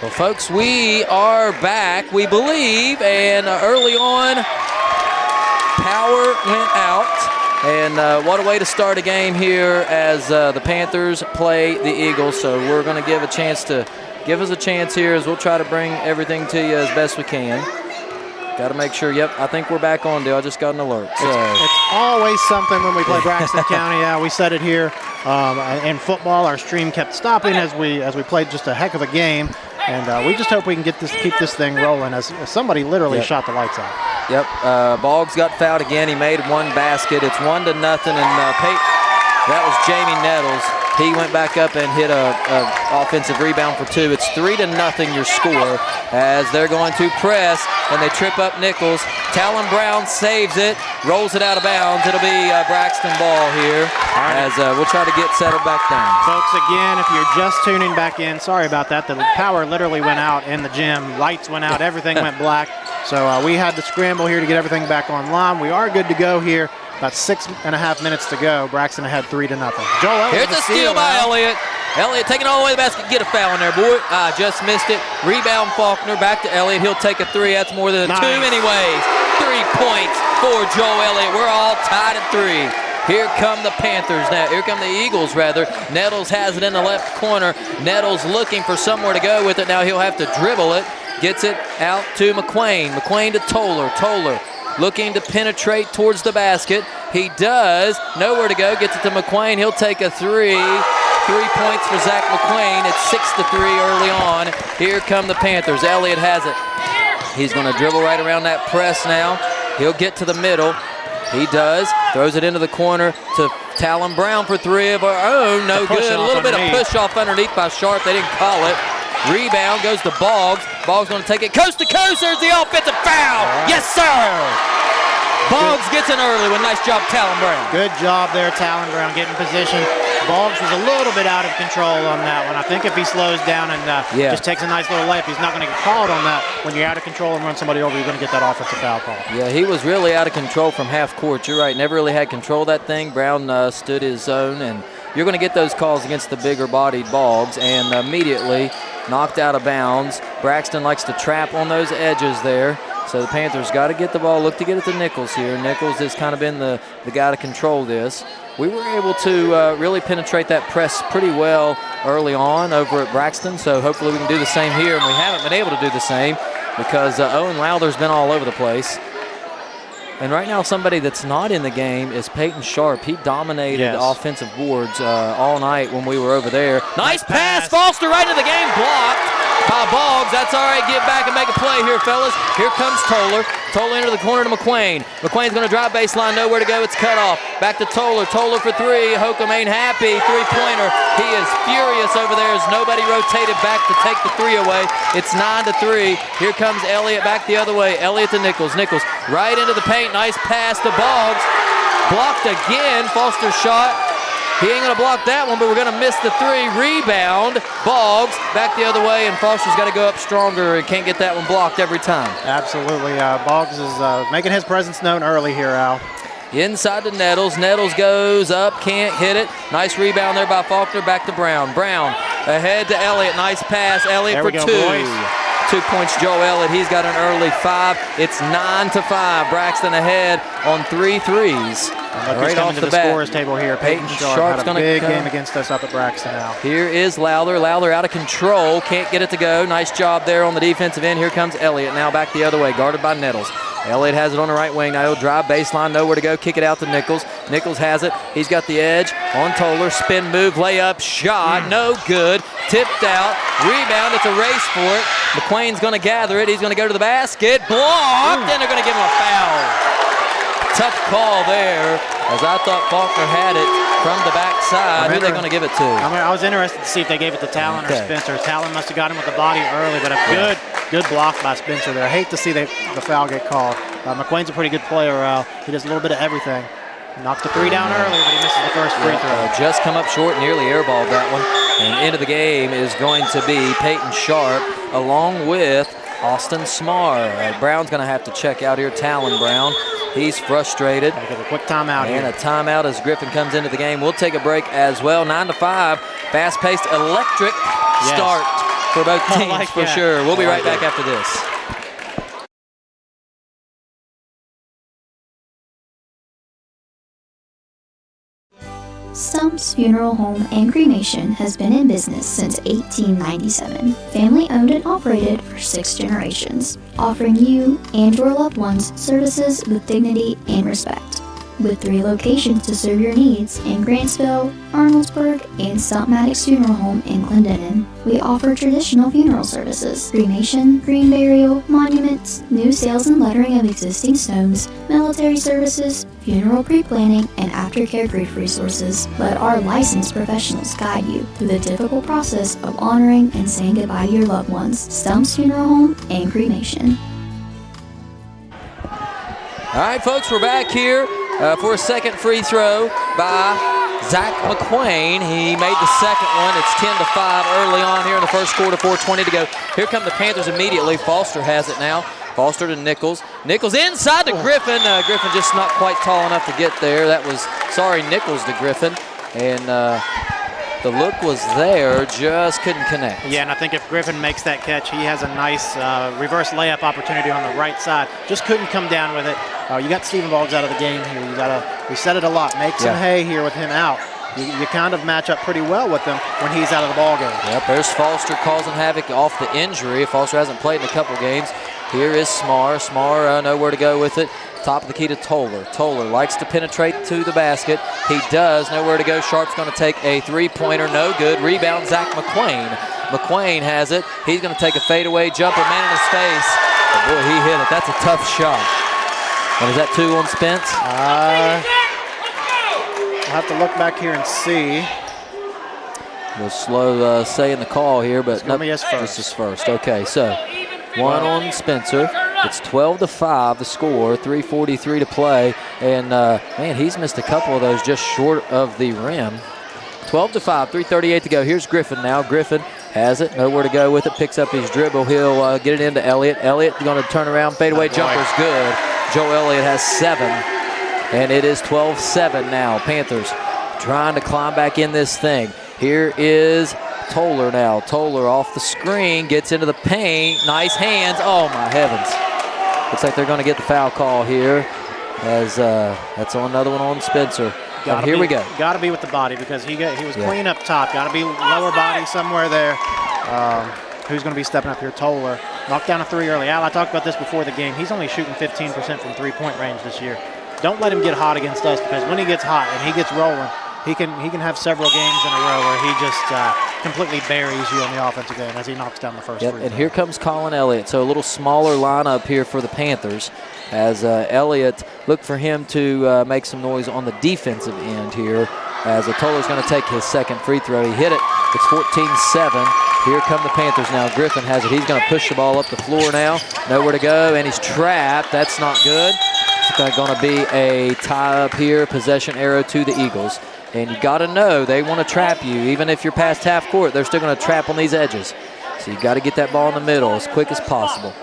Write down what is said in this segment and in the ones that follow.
Well, folks, we are back, we believe, and early on, power went out. And what a way to start a game here as the Panthers play the Eagles. So we're going to give us a chance here as we'll try to bring everything to you as best we can. Got to make sure, yep, I think we're back on, Dale. I just got an alert. So. It's always something when we play Braxton County. Yeah, we said it here. In football, our stream kept stopping as we played just a heck of a game. And we just hope we can keep this thing rolling as somebody literally shot the lights out. Yep, Boggs got fouled again. He made one basket. It's 1-0, and that was Jamie Nettles. He went back up and hit a offensive rebound for 2. It's 3-0 your score as they're going to press, and they trip up Nichols. Talon Brown saves it, rolls it out of bounds. It'll be Braxton ball here as we'll try to get settled back down. Folks, again, if you're just tuning back in, sorry about that. The power literally went out in the gym. Lights went out. Everything went black. So we had to scramble here to get everything back online. We are good to go here. About 6.5 minutes to go. Braxton ahead 3-0. Joel Elliott. Here's a steal by Elliott. Elliott taking it all the way to the basket. Get a foul in there, boy. Just missed it. Rebound Faulkner. Back to Elliott. He'll take a 3. That's more than a 2 anyways. 3 points for Joel Elliott. We're all tied at 3. Here come the Panthers now. Here come the Eagles, rather. Nettles has it in the left corner. Nettles looking for somewhere to go with it. Now he'll have to dribble it. Gets it out to McQuain. McQuain to Toller. Toller looking to penetrate towards the basket. He does. Nowhere to go. Gets it to McQuain. He'll take a 3. 3 points for Zach McQuain. It's 6-3 early on. Here come the Panthers. Elliott has it. He's going to dribble right around that press now. He'll get to the middle. He does. Throws it into the corner to Talon Brown for 3 of our own. No good. A little bit of push-off underneath by Sharp. They didn't call it. Rebound goes to Boggs. Boggs going to take it coast to coast. There's the offensive foul. Right. Yes, sir. Boggs gets in early with nice job, Talon Brown. Good job there, Talon Brown, getting position. Boggs was a little bit out of control on that one. I think if he slows down and just takes a nice little layup, he's not going to get called on that. When you're out of control and run somebody over, you're going to get that offensive foul call. Yeah, he was really out of control from half court. You're right, never really had control of that thing. Brown stood his zone, and you're going to get those calls against the bigger-bodied Boggs, and immediately knocked out of bounds. Braxton likes to trap on those edges there. So the Panthers got to get the ball, look to get it to Nichols here. Nichols has kind of been the guy to control this. We were able to really penetrate that press pretty well early on over at Braxton, so hopefully we can do the same here. And we haven't been able to do the same because Owen Lowther's been all over the place. And right now somebody that's not in the game is Peyton Sharp. He dominated offensive boards all night when we were over there. Nice pass. Foster right into the game, blocked by Boggs. That's all right. Get back and make a play here, fellas. Here comes Toller. Toller into the corner to McQuain. McQuain's going to drive baseline. Nowhere to go. It's cut off. Back to Toller. Toller for 3. Holcomb ain't happy. 3-pointer. He is furious over there as nobody rotated back to take the 3 away. It's 9-3. Here comes Elliott back the other way. Elliott to Nichols. Nichols right into the paint. Nice pass to Boggs. Blocked again. Foster shot. He ain't going to block that one, but we're going to miss the 3. Rebound. Boggs back the other way, and Foster's got to go up stronger and can't get that one blocked every time. Absolutely. Boggs is making his presence known early here, Al. Inside to Nettles. Nettles goes up, can't hit it. Nice rebound there by Faulkner. Back to Brown. Brown ahead to Elliott. Nice pass. Elliott for 2. Boys. 2 points, Joe Elliott. He's got an early 5. It's 9-5. Braxton ahead on 3 threes. Right off the scorer's table here. Peyton Sharp had a big game against us up at Braxton now. Here is Lowther. Lowther out of control. Can't get it to go. Nice job there on the defensive end. Here comes Elliott. Now back the other way. Guarded by Nettles. Elliott has it on the right wing. Now he'll drive baseline. Nowhere to go. Kick it out to Nichols. Nichols has it. He's got the edge on Toller. Spin move. Layup. Shot. No good. Tipped out. Rebound. It's a race for it. McQuain's going to gather it. He's going to go to the basket. Blocked. And they're going to give him a foul. Tough call there, as I thought Faulkner had it from the backside. Who are they going to give it to? I was interested to see if they gave it to Talon or Spencer. Talon must have got him with the body early, but a good block by Spencer there. I hate to see the foul get called. McQuain's a pretty good player. He does a little bit of everything. Knocks the 3 down early, but he misses the first free throw. Just come up short, nearly airballed that one. And into the game is going to be Peyton Sharp, along with Austin Smart. Brown's going to have to check out here. Talon Brown. He's frustrated. Gotta get a quick timeout here. And a timeout as Griffin comes into the game. We'll take a break as well. 9-5. Fast-paced, electric start for both teams for sure. We'll be right back after this. Stump's Funeral Home and Cremation has been in business since 1897. Family owned and operated for 6 generations, offering you and your loved ones services with dignity and respect. With 3 locations to serve your needs in Grantsville, Arnoldsburg, and Stump Maddox Funeral Home in Clendenin, we offer traditional funeral services, cremation, green burial, monuments, new sales and lettering of existing stones, military services, funeral pre-planning, and aftercare grief resources. Let our licensed professionals guide you through the difficult process of honoring and saying goodbye to your loved ones. Stump's Funeral Home and Cremation. All right, folks, we're back here for a second free throw by Zach McQuain. He made the second one. It's 10-5 early on here in the first quarter, 4:20 to go. Here come the Panthers immediately. Foster has it now. Foster to Nichols. Nichols inside to Griffin. Griffin just not quite tall enough to get there. That was, Nichols to Griffin. And the look was there, just couldn't connect. Yeah, and I think if Griffin makes that catch, he has a nice reverse layup opportunity on the right side. Just couldn't come down with it. You got Stephen Boggs out of the game here. We said it a lot. Make some hay here with him out. You kind of match up pretty well with him when he's out of the ball game. Yep, there's Foster causing havoc off the injury. Foster hasn't played in a couple games. Here is Smar. Smar nowhere to go with it. Top of the key to Toller. Toller likes to penetrate to the basket. He does. Nowhere to go. Sharp's going to take a three-pointer. No good. Rebound, Zach McQuain. McQuain has it. He's going to take a fadeaway jumper. Man in his face. Oh boy, he hit it. That's a tough shot. And is that 2 on Spence? I'll have to look back here and see. We'll slow saying the call here, but nope, this is first. Okay, so 1 on Spencer. It's 12-5 the score, 3:43 to play, and man, he's missed a couple of those just short of the rim. 12-5, 3:38 to go. Here's Griffin now. Griffin has it, nowhere to go with it, picks up his dribble. He'll get it into Elliott. Elliott going to turn around, fadeaway jumper's good. Joe Elliott has 7, and it is 12-7 now. Panthers trying to climb back in this thing. Here is Toller now. Toller off the screen, gets into the paint. Nice hands. Oh, my heavens. Looks like they're going to get the foul call here as that's on another one on Spencer. Here we go. Got to be with the body because he was clean up top. Got to be lower body somewhere there. Who's going to be stepping up here? Toller. Knocked down a 3 early. Al, I talked about this before the game. He's only shooting 15% from three-point range this year. Don't let him get hot against us because when he gets hot and he gets rolling, he can have several games in a row where he just completely buries you on the offensive game as he knocks down the first free throw. And here comes Colin Elliott. So a little smaller lineup here for the Panthers as Elliott, look for him to make some noise on the defensive end here as Toller's going to take his second free throw. He hit it. It's 14-7. Here come the Panthers now. Griffin has it. He's going to push the ball up the floor now. Nowhere to go, and he's trapped. That's not good. It's going to be a tie up here, possession arrow to the Eagles. And you got to know they want to trap you. Even if you're past half court, they're still going to trap on these edges. So you got to get that ball in the middle as quick as possible.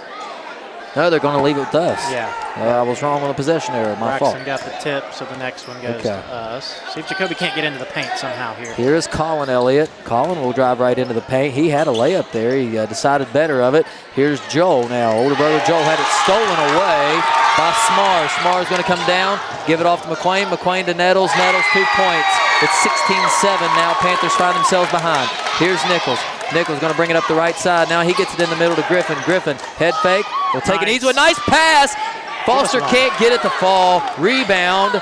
No, they're going to leave it with us. Yeah. I was wrong on the possession error. My fault. Braxton got the tip, so the next one goes to us. See if Jacoby can't get into the paint somehow here. Here is Colin Elliott. Colin will drive right into the paint. He had a layup there. He decided better of it. Here's Joel now. Older brother Joel had it stolen away by Smar. Smar's going to come down, give it off to McQuain. McQuain to Nettles. Nettles 2 points. It's 16-7 now. Panthers find themselves behind. Here's Nichols. Nichols going to bring it up the right side. Now he gets it in the middle to Griffin. Griffin, head fake. Will take it easy with a nice pass. Foster can't get it to fall. Rebound.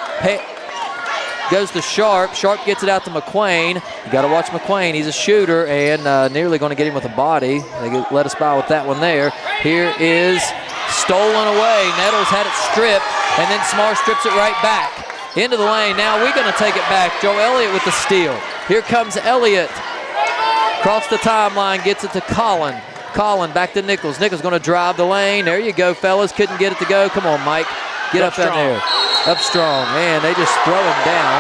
Goes to Sharp. Sharp gets it out to McQuain. You got to watch McQuain. He's a shooter and nearly going to get him with a body. They let us by with that one there. Here is stolen away. Nettles had it stripped, and then Smar strips it right back. Into the lane. Now we're going to take it back. Joe Elliott with the steal. Here comes Elliott. Across the timeline, gets it to Colin. Colin back to Nichols. Nichols going to drive the lane. There you go, fellas. Couldn't get it to go. Come on, Mike. Get up in there. Up strong. Man, they just throw him down.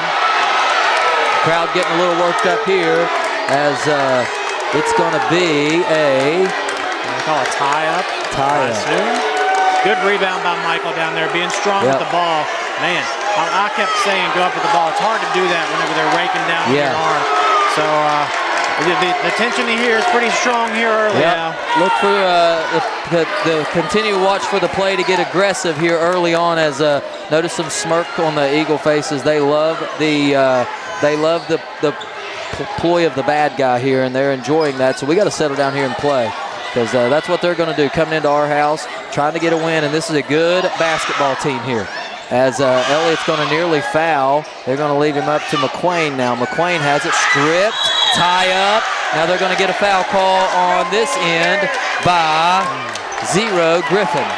Crowd getting a little worked up here as it's going to be a... What do call a tie-up? Tie-up. Good rebound by Michael down there, being strong with the ball. Man, I kept saying go up with the ball. It's hard to do that whenever they're raking down your arm. So The tension here is pretty strong here early now. Look for the continue watch for the play to get aggressive here early on. As notice some smirk on the Eagle faces. They love the ploy of the bad guy here, and they're enjoying that. So we got to settle down here and play, because that's what they're going to do, coming into our house, trying to get a win. And this is a good basketball team here. As Elliott's going to nearly foul, they're going to leave him up to McQuain now. McQuain has it stripped, tie up. Now they're going to get a foul call on this end by Zero Griffin.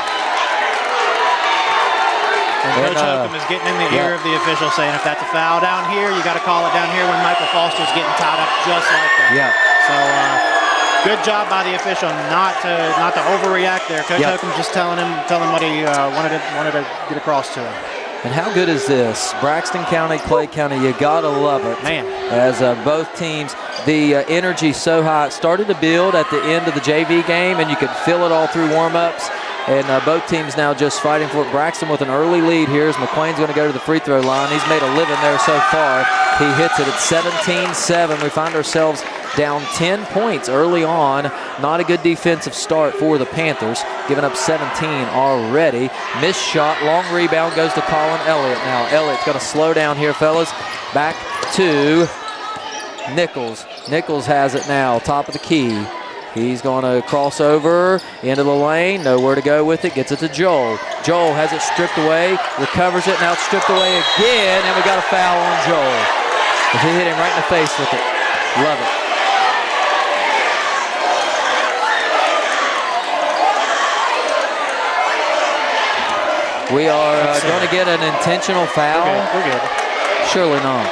And Coach Holcomb is getting in the ear of the official, saying if that's a foul down here, you got to call it down here when Michael Foster's getting tied up just like that. Yeah. So good job by the official not to overreact there. Coach Holcomb's just telling him what he wanted to get across to him. And how good is this? Braxton County, Clay County, you gotta love it. Man. As both teams, the energy so high. It started to build at the end of the JV game, and you could feel it all through warm-ups. And both teams now just fighting for it. Braxton with an early lead here as McQuain's going to go to the free throw line. He's made a living there so far. He hits it at 17-7. We find ourselves down 10 points early on. Not a good defensive start for the Panthers, giving up 17 already. Missed shot, long rebound goes to Colin Elliott. Now Elliott's going to slow down here, fellas. Back to Nichols. Nichols has it now, top of the key. He's going to cross over into the lane, nowhere to go with it, gets it to Joel. Joel has it stripped away, recovers it, now it's stripped away again, and we got a foul on Joel. He hit him right in the face with it. Love it. We are going to get an intentional foul. We're good. Surely not.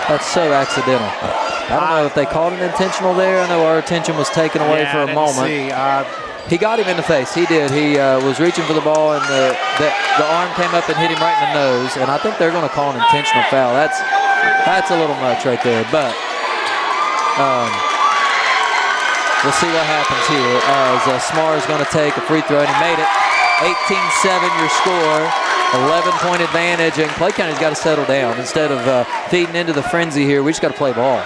That's so accidental. I don't know if they called it intentional there. I know our attention was taken away for a moment. He got him in the face. He did. He was reaching for the ball, and the arm came up and hit him right in the nose. And I think they're going to call an intentional foul. That's a little much right there. But we'll see what happens here. As Smar is going to take a free throw, and he made it. 18-7 your score. 11-point advantage, and Clay County's got to settle down. Instead of feeding into the frenzy here, we just got to play ball.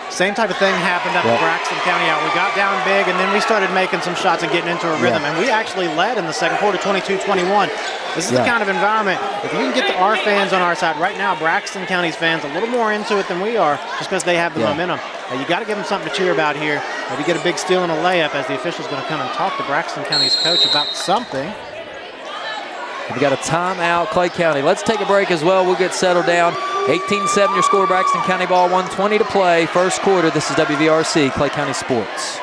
Same type of thing happened up at Braxton County out. We got down big, and then we started making some shots and getting into a rhythm. And we actually led in the second quarter, 22-21. This is the kind of environment, if you can get our fans on our side, right now Braxton County's fans a little more into it than we are, just because they have the momentum. You got to give them something to cheer about here. Maybe get a big steal and a layup, as the official's going to come and talk to Braxton County's coach about something. We got a timeout, Clay County. Let's take a break as well. We'll get settled down. 18-7 your score, Braxton County ball, 1:20 to play. First quarter, this is WVRC, Clay County Sports.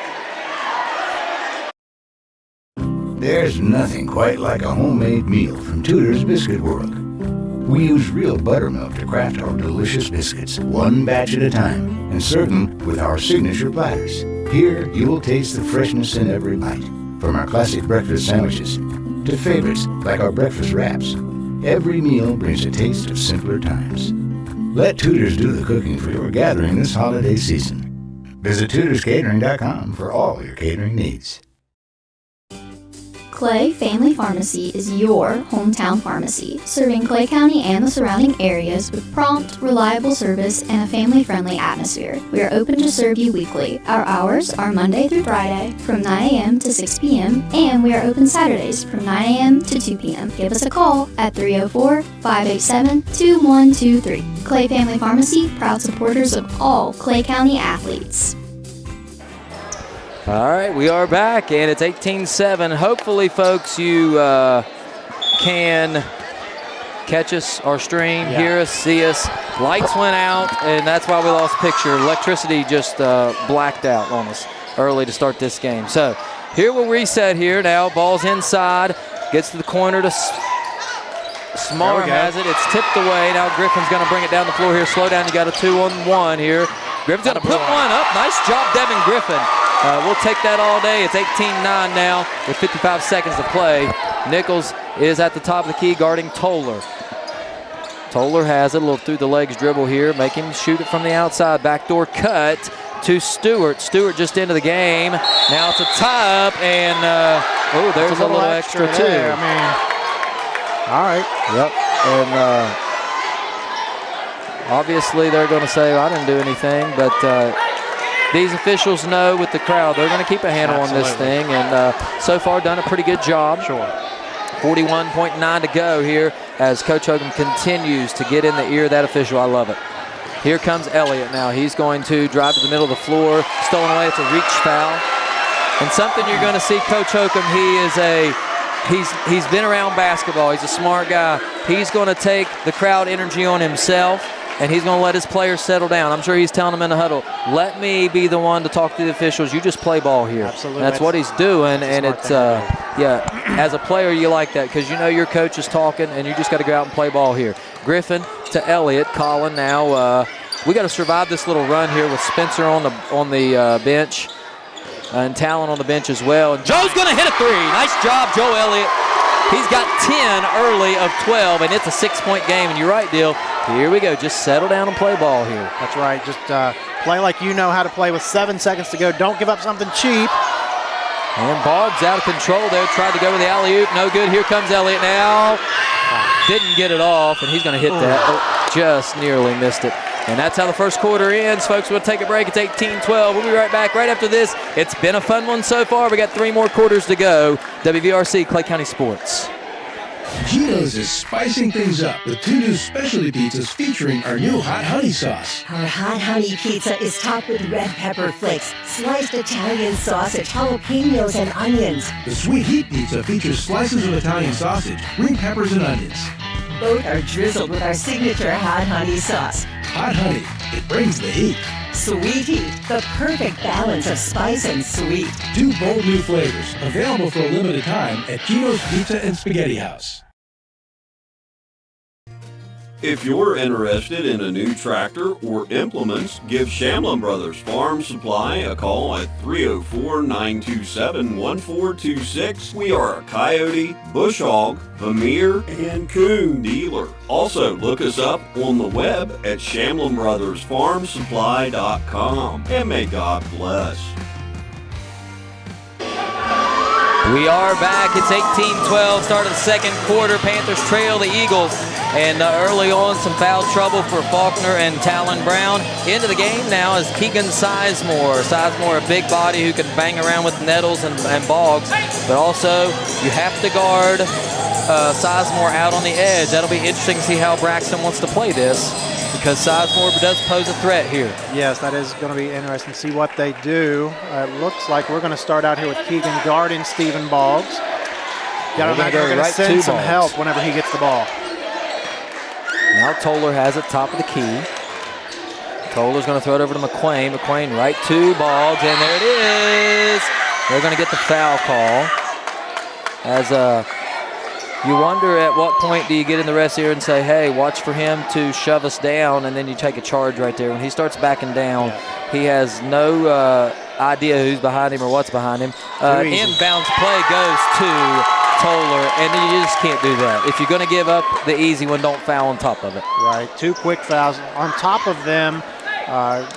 There's nothing quite like a homemade meal from Tudor's Biscuit World. We use real buttermilk to craft our delicious biscuits, one batch at a time, and serve them with our signature platters. Here, you'll taste the freshness in every bite, from our classic breakfast sandwiches to favorites like our breakfast wraps. Every meal brings a taste of simpler times. Let Tudor's do the cooking for your gathering this holiday season. Visit TudorsCatering.com for all your catering needs. Clay Family Pharmacy is your hometown pharmacy, serving Clay County and the surrounding areas with prompt, reliable service and a family-friendly atmosphere. We are open to serve you weekly. Our hours are Monday through Friday from 9 a.m. to 6 p.m. and we are open Saturdays from 9 a.m. to 2 p.m. Give us a call at 304-587-2123. Clay Family Pharmacy, proud supporters of all Clay County athletes. All right, we are back, and it's 18-7. Hopefully, folks, you can catch us, our stream, hear us, see us. Lights went out, and that's why we lost picture. Electricity just blacked out on us early to start this game. So here we'll reset here now. Ball's inside, gets to the corner to Smar has it. It's tipped away. Now Griffin's going to bring it down the floor here. Slow down. You got a 2-on-1 here. Griffin's going to put one up. Nice job, Devin Griffin. We'll take that all day. It's 18-9 now with 55 seconds to play. Nichols is at the top of the key guarding Toller. Toller has it. A little through the legs dribble here. Make him shoot it from the outside. Backdoor cut to Stewart. Stewart just into the game. Now it's a tie-up, and there's a little extra too. There. I mean, all right. Yep. And Obviously, they're going to say, well, I didn't do anything, but these officials know with the crowd, they're going to keep a handle on this thing, and so far done a pretty good job. Sure. 41.9 to go here as Coach Hogan continues to get in the ear of that official. I love it. Here comes Elliott now. He's going to drive to the middle of the floor. Stolen away. It's a reach foul. And something you're going to see Coach Hogan, he's been around basketball. He's a smart guy. He's going to take the crowd energy on himself, and he's going to let his players settle down. I'm sure he's telling them in the huddle, let me be the one to talk to the officials. You just play ball here. Absolutely. And that's what he's doing, and it's, yeah, as a player, you like that because you know your coach is talking, and you just got to go out and play ball here. Griffin to Elliott. Colin now. We got to survive this little run here with Spencer on the bench and Talon on the bench as well. And Joe's going to hit a three. Nice job, Joe Elliott. He's got 10 early of 12, and it's a 6-point game. And you're right, Dill. Here we go. Just settle down and play ball here. That's right. Just play like you know how to play with 7 seconds to go. Don't give up something cheap. And Boggs out of control there. Tried to go with the alley-oop. No good. Here comes Elliott now. Didn't get it off, and he's going to hit that. Oh, just nearly missed it. And that's how the first quarter ends. Folks, we'll take a break. It's 18-12. We'll be right back right after this. It's been a fun one so far. We got 3 more quarters to go. WVRC, Clay County Sports. Geno's is spicing things up with 2 new specialty pizzas featuring our new hot honey sauce. Our hot honey pizza is topped with red pepper flakes, sliced Italian sausage, jalapenos, and onions. The sweet heat pizza features slices of Italian sausage, green peppers, and onions. Both are drizzled with our signature hot honey sauce. Hot honey, it brings the heat. Sweet heat, the perfect balance of spice and sweet. 2 bold new flavors, available for a limited time at Geno's Pizza and Spaghetti House. If you're interested in a new tractor or implements, give Shamlin Brothers Farm Supply a call at 304-927-1426. We are a coyote, bush hog, Vermeer, and coon dealer. Also, look us up on the web at ShamlinBrothersFarmSupply.com. And may God bless. We are back. It's 18-12, start of the second quarter. Panthers trail the Eagles. And early on, some foul trouble for Faulkner and Talon Brown. Into the game now is Keegan Sizemore. Sizemore, a big body who can bang around with Nettles and Boggs. But also, you have to guard Sizemore out on the edge. That'll be interesting to see how Braxton wants to play this, because Sizemore does pose a threat here. Yes, that is going to be interesting to see what they do. It looks like we're going to start out here with Keegan guarding Stephen Boggs. We're going to send some help whenever he gets the ball. Now Toller has it top of the key. Toller's going to throw it over to McQuain. McQuain right to Boggs, and there it is. They're going to get the foul call. As you wonder at what point do you get in the ref's ear and say, hey, watch for him to shove us down, and then you take a charge right there. When he starts backing down, he has no idea who's behind him or what's behind him. Inbounds play goes to Toller, and you just can't do that. If you're going to give up the easy one, don't foul on top of it. Right, 2 quick fouls on top of them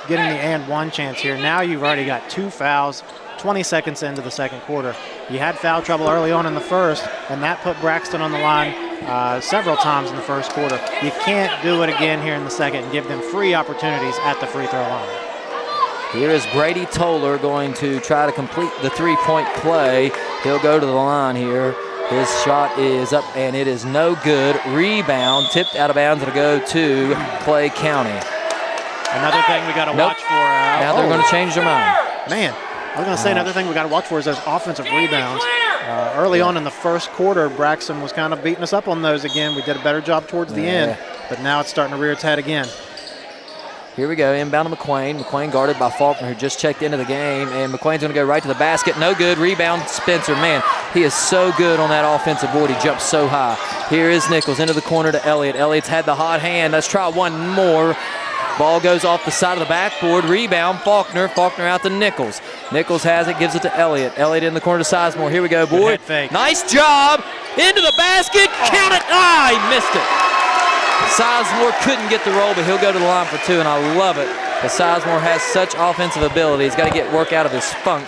getting the and one chance here. Now you've already got 2 fouls 20 seconds into the second quarter. You had foul trouble early on in the first, and that put Braxton on the line several times in the first quarter. You can't do it again here in the second and give them free opportunities at the free throw line. Here is Brady Toller going to try to complete the 3-point play. He'll go to the line here. His shot is up, and it is no good. Rebound, tipped out of bounds. It'll go to Clay County. Another thing we got to watch for. Now they're going to change their mind. Man, I was going to say another thing we got to watch for is those offensive rebounds. Early on in the first quarter, Braxton was kind of beating us up on those again. We did a better job towards the end, but now it's starting to rear its head again. Here we go, inbound to McQuain. McQuain guarded by Faulkner, who just checked into the game, and McQuain's going to go right to the basket. No good. Rebound, Spencer. Man, he is so good on that offensive board. He jumps so high. Here is Nichols into the corner to Elliott. Elliott's had the hot hand. Let's try one more. Ball goes off the side of the backboard. Rebound, Faulkner. Faulkner out to Nichols. Nichols has it, gives it to Elliott. Elliott in the corner to Sizemore. Here we go, boy. Nice job. Into the basket. Count it. He missed it. Sizemore couldn't get the roll, but he'll go to the line for 2, and I love it. But Sizemore has such offensive ability. He's got to get work out of his funk.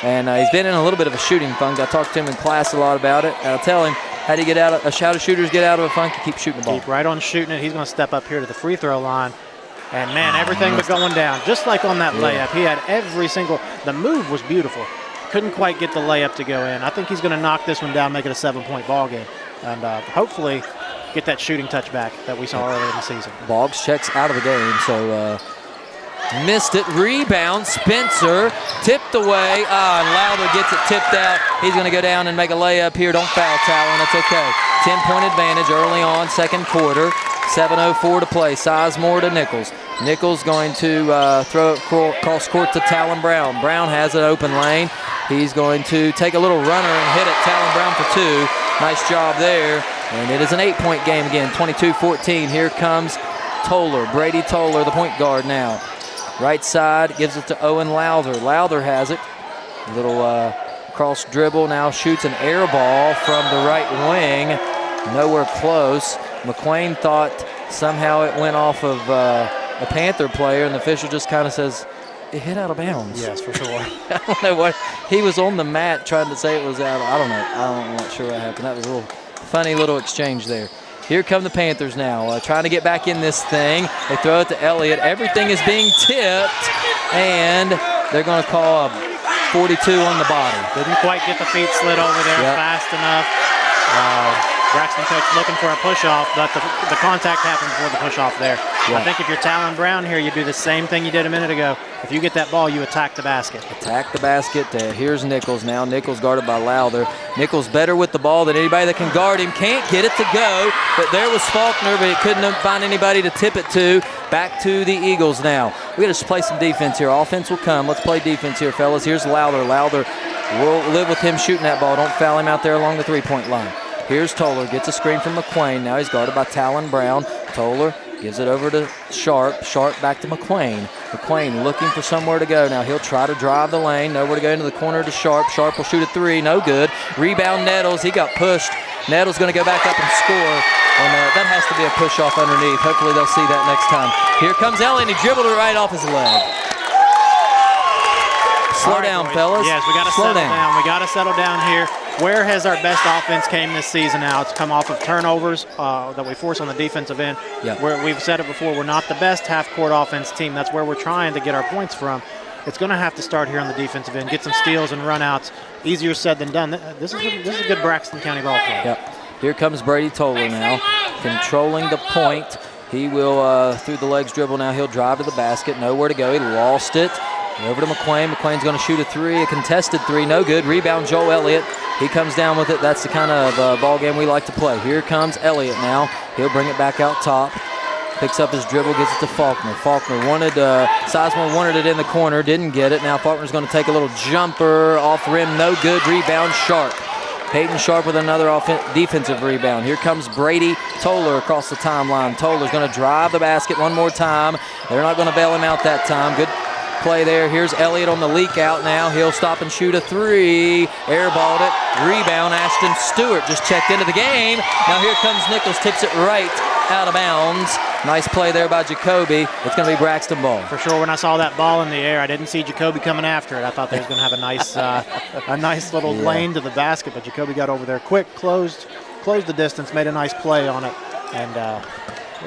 And he's been in a little bit of a shooting funk. I talked to him in class a lot about it. I'll tell him, How do you get out of how do shooters get out of a funk? You keep shooting the ball. Keep right on shooting it. He's going to step up here to the free throw line. And, man, everything but going down. Just like on that layup. He had every single – the move was beautiful. Couldn't quite get the layup to go in. I think he's going to knock this one down, make it a 7-point ball game. And hopefully get that shooting touchback that we saw earlier in the season. Boggs checks out of the game, so missed it. Rebound, Spencer, tipped away. And Lowther gets it tipped out. He's going to go down and make a layup here. Don't foul, Talon. That's okay. 10-point advantage early on, second quarter. 7:04 to play. Sizemore to Nichols. Nichols going to throw it cross court to Talon Brown. Brown has an open lane. He's going to take a little runner and hit it. Talon Brown for 2. Nice job there. And it is an 8-point game again, 22-14. Here comes Toller, Brady Toller, the point guard now. Right side, gives it to Owen Lowther. Lowther has it. A little cross dribble, now shoots an air ball from the right wing. Nowhere close. McQuain thought somehow it went off of a Panther player, and the official just kind of says, it hit out of bounds. Yes, for sure. I don't know what. He was on the mat trying to say it was out. I don't know. I'm not sure what happened. That was a little funny little exchange there. Here come the Panthers now, trying to get back in this thing. They throw it to Elliott. Everything is being tipped, and they're going to call a 42 on the body. Didn't quite get the feet slid over there fast enough. Braxton coach looking for a push-off, but the contact happened before the push-off there. Yeah. I think if you're Talon Brown here, you do the same thing you did a minute ago. If you get that ball, you attack the basket. Attack the basket. Here's Nichols now. Nichols guarded by Lowther. Nichols better with the ball than anybody that can guard him. Can't get it to go, but there was Faulkner, but he couldn't find anybody to tip it to. Back to the Eagles now. We got to play some defense here. Offense will come. Let's play defense here, fellas. Here's Lowther. Lowther, we'll live with him shooting that ball. Don't foul him out there along the three-point line. Here's Toller, gets a screen from McQuain. Now he's guarded by Talon Brown. Toller gives it over to Sharp. Sharp back to McQuain. McQuain looking for somewhere to go. Now he'll try to drive the lane. Nowhere to go into the corner to Sharp. Sharp will shoot a 3. No good. Rebound Nettles. He got pushed. Nettles going to go back up and score. And that has to be a push off underneath. Hopefully they'll see that next time. Here comes Elliott. He dribbled it right off his leg. Slow down, boys. fellas. Yes, we got to settle down. We got to settle down here. Where has our best offense came this season now? It's come off of turnovers that we force on the defensive end. Where we've said it before, we're not the best half-court offense team. That's where we're trying to get our points from. It's going to have to start here on the defensive end, get some steals and run-outs. Easier said than done. This is a good Braxton County ball play. Yep. Here comes Brady Toller now, controlling the point. He will, through the legs dribble now, he'll drive to the basket. Nowhere to go. He lost it. Over to McQuain. McQuain's going to shoot a 3, a contested 3. No good. Rebound, Joe Elliott. He comes down with it. That's the kind of ball game we like to play. Here comes Elliott now. He'll bring it back out top. Picks up his dribble, gets it to Faulkner. Faulkner wanted, Sizemore wanted it in the corner, didn't get it. Now Faulkner's going to take a little jumper off the rim. No good. Rebound, Sharp. Peyton Sharp with another defensive rebound. Here comes Brady Toller across the timeline. Toller's going to drive the basket one more time. They're not going to bail him out that time. Good play there. Here's Elliott on the leak out now. He'll stop and shoot a 3. Airballed it. Rebound. Ashton Stewart just checked into the game. Now here comes Nichols. Tips it right out of bounds. Nice play there by Jacoby. It's going to be Braxton ball. For sure, when I saw that ball in the air, I didn't see Jacoby coming after it. I thought they was going to have a nice little lane to the basket, but Jacoby got over there quick, closed the distance, made a nice play on it, and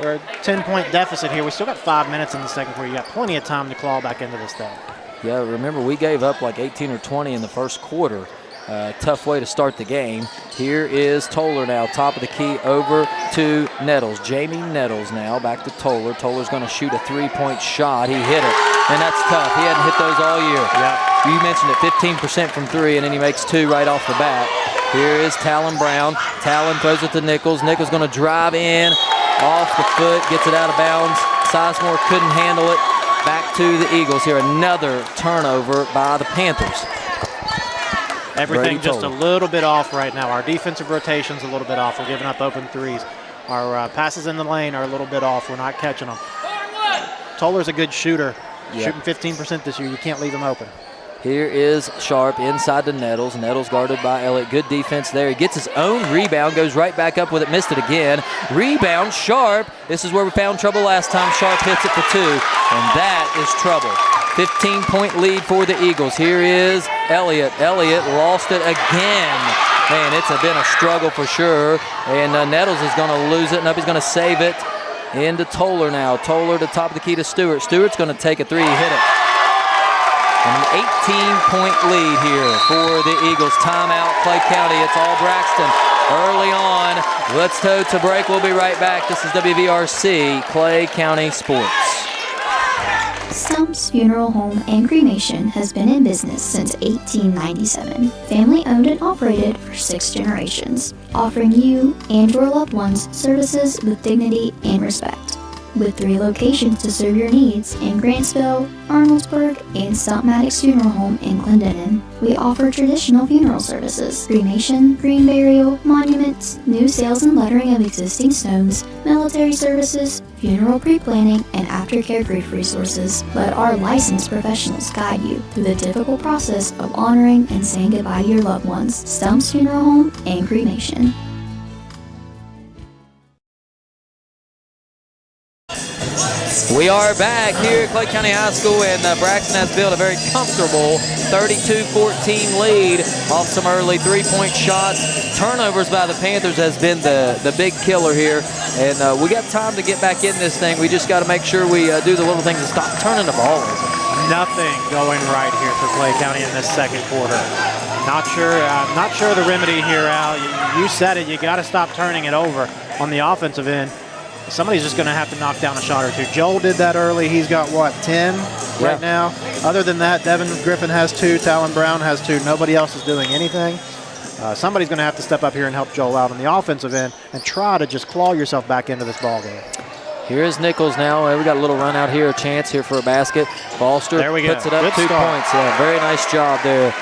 we're a 10-point deficit here. We still got 5 minutes in the second quarter. You got plenty of time to claw back into this thing. Yeah, remember we gave up like 18 or 20 in the first quarter. Tough way to start the game. Here is Toller now, top of the key, over to Nettles. Jamie Nettles now, back to Toller. Toller's going to shoot a 3-point shot. He hit it, and that's tough. He hadn't hit those all year. Yeah. You mentioned it, 15% from 3, and then he makes 2 right off the bat. Here is Talon Brown. Talon throws it to Nichols. Nichols going to drive in, off the foot, gets it out of bounds. Sizemore couldn't handle it. Back to the Eagles here. Another turnover by the Panthers. Everything just a little bit off right now. Our defensive rotation's a little bit off. We're giving up open 3s. Our passes in the lane are a little bit off. We're not catching them. Toller's a good shooter. Shooting 15% this year. You can't leave him open. Here is Sharp inside to Nettles. Nettles guarded by Elliott. Good defense there. He gets his own rebound, goes right back up with it, missed it again. Rebound, Sharp. This is where we found trouble last time. Sharp hits it for 2, and that is trouble. 15-point lead for the Eagles. Here is Elliott. Elliott lost it again. Man, it's been a struggle for sure. And Nettles is going to lose it. Nope, he's going to save it into Toller now. Toller to top of the key to Stewart. Stewart's going to take a three. He hit it. An 18-point lead here for the Eagles. Timeout, Clay County. It's all Braxton early on. Let's go to break. We'll be right back. This is WVRC, Clay County Sports. Stump's Funeral Home and Cremation has been in business since 1897. Family owned and operated for 6 generations, offering you and your loved ones services with dignity and respect. With 3 locations to serve your needs in Grantsville, Arnoldsburg, and Stump Maddox Funeral Home in Clendenin, we offer traditional funeral services, cremation, green burial, monuments, new sales and lettering of existing stones, military services, funeral pre-planning, and aftercare grief resources. Let our licensed professionals guide you through the difficult process of honoring and saying goodbye to your loved ones. Stump's Funeral Home and Cremation. We are back here at Clay County High School, and Braxton has built a very comfortable 32-14 lead off some early three-point shots. Turnovers by the Panthers has been the big killer here, and we got time to get back in this thing. We just got to make sure we do the little things and stop turning the ball over. Nothing going right here for Clay County in this second quarter. Not sure the remedy here, Al. You said it. You got to stop turning it over on the offensive end. Somebody's just going to have to knock down a shot or two. Joel did that early. He's got, 10 right now? Other than that, Devin Griffin has 2. Talon Brown has 2. Nobody else is doing anything. Somebody's going to have to step up here and help Joel out on the offensive end and try to just claw yourself back into this ball game. Here's Nichols now. We got a little run out here, a chance here for a basket. Foster puts it up. Good 2 points. Yeah, very nice job there.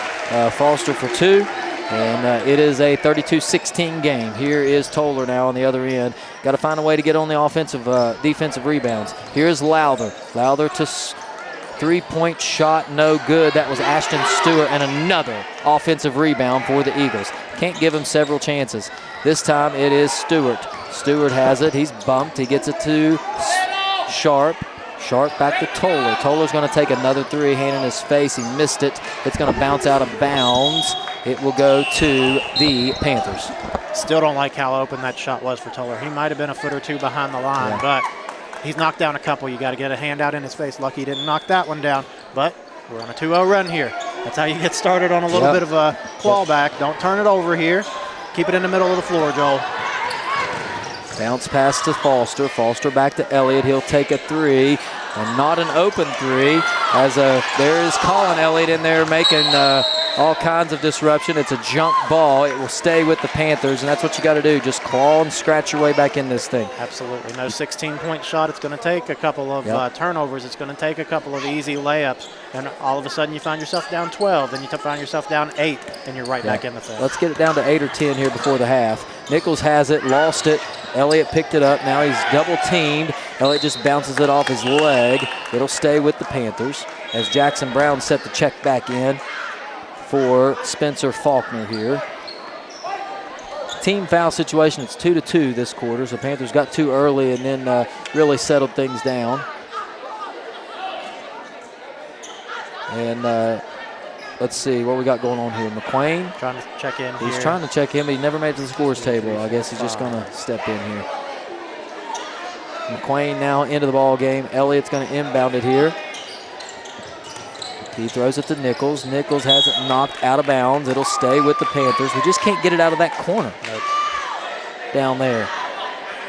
Foster for 2. And it is a 32-16 game. Here is Toller now on the other end. Got to find a way to get on the defensive rebounds. Here's Lowther. Lowther to three-point shot, no good. That was Ashton Stewart, and another offensive rebound for the Eagles. Can't give him several chances. This time it is Stewart. Stewart has it. He's bumped. He gets it to Sharp. Sharp back to Toller. Toller's going to take another 3, hand in his face. He missed it. It's going to bounce out of bounds. It will go to the Panthers. Still don't like how open that shot was for Toller. He might have been a foot or 2 behind the line, but he's knocked down a couple. You got to get a hand out in his face. Lucky he didn't knock that one down, but we're on a 2-0 run here. That's how you get started on a little bit of a clawback. Don't turn it over here. Keep it in the middle of the floor, Joel. Bounce pass to Foster. Foster back to Elliott. He'll take a 3, and not an open 3. As there is Colin Elliott in there making all kinds of disruption. It's a jump ball. It will stay with the Panthers, and that's what you got to do. Just claw and scratch your way back in this thing. Absolutely. No 16-point shot. It's going to take a couple of turnovers. It's going to take a couple of easy layups, and all of a sudden you find yourself down 12. Then you find yourself down 8, and you're right back in the thing. Let's get it down to 8 or 10 here before the half. Nichols has it, lost it. Elliott picked it up. Now he's double-teamed. Elliott just bounces it off his leg. It'll stay with the Panthers as Jackson Brown set the check back in for Spencer Faulkner here. Team foul situation, it's 2-2 this quarter, so Panthers got 2 early and then really settled things down. And let's see what we got going on here. McQuain. Trying to check in He's trying to check in, but he never made it to the scores table. I guess he's just going to step in here. McQuain now into the ball game. Elliott's going to inbound it here. He throws it to Nichols. Nichols has it knocked out of bounds. It'll stay with the Panthers. We just can't get it out of that corner. Down there.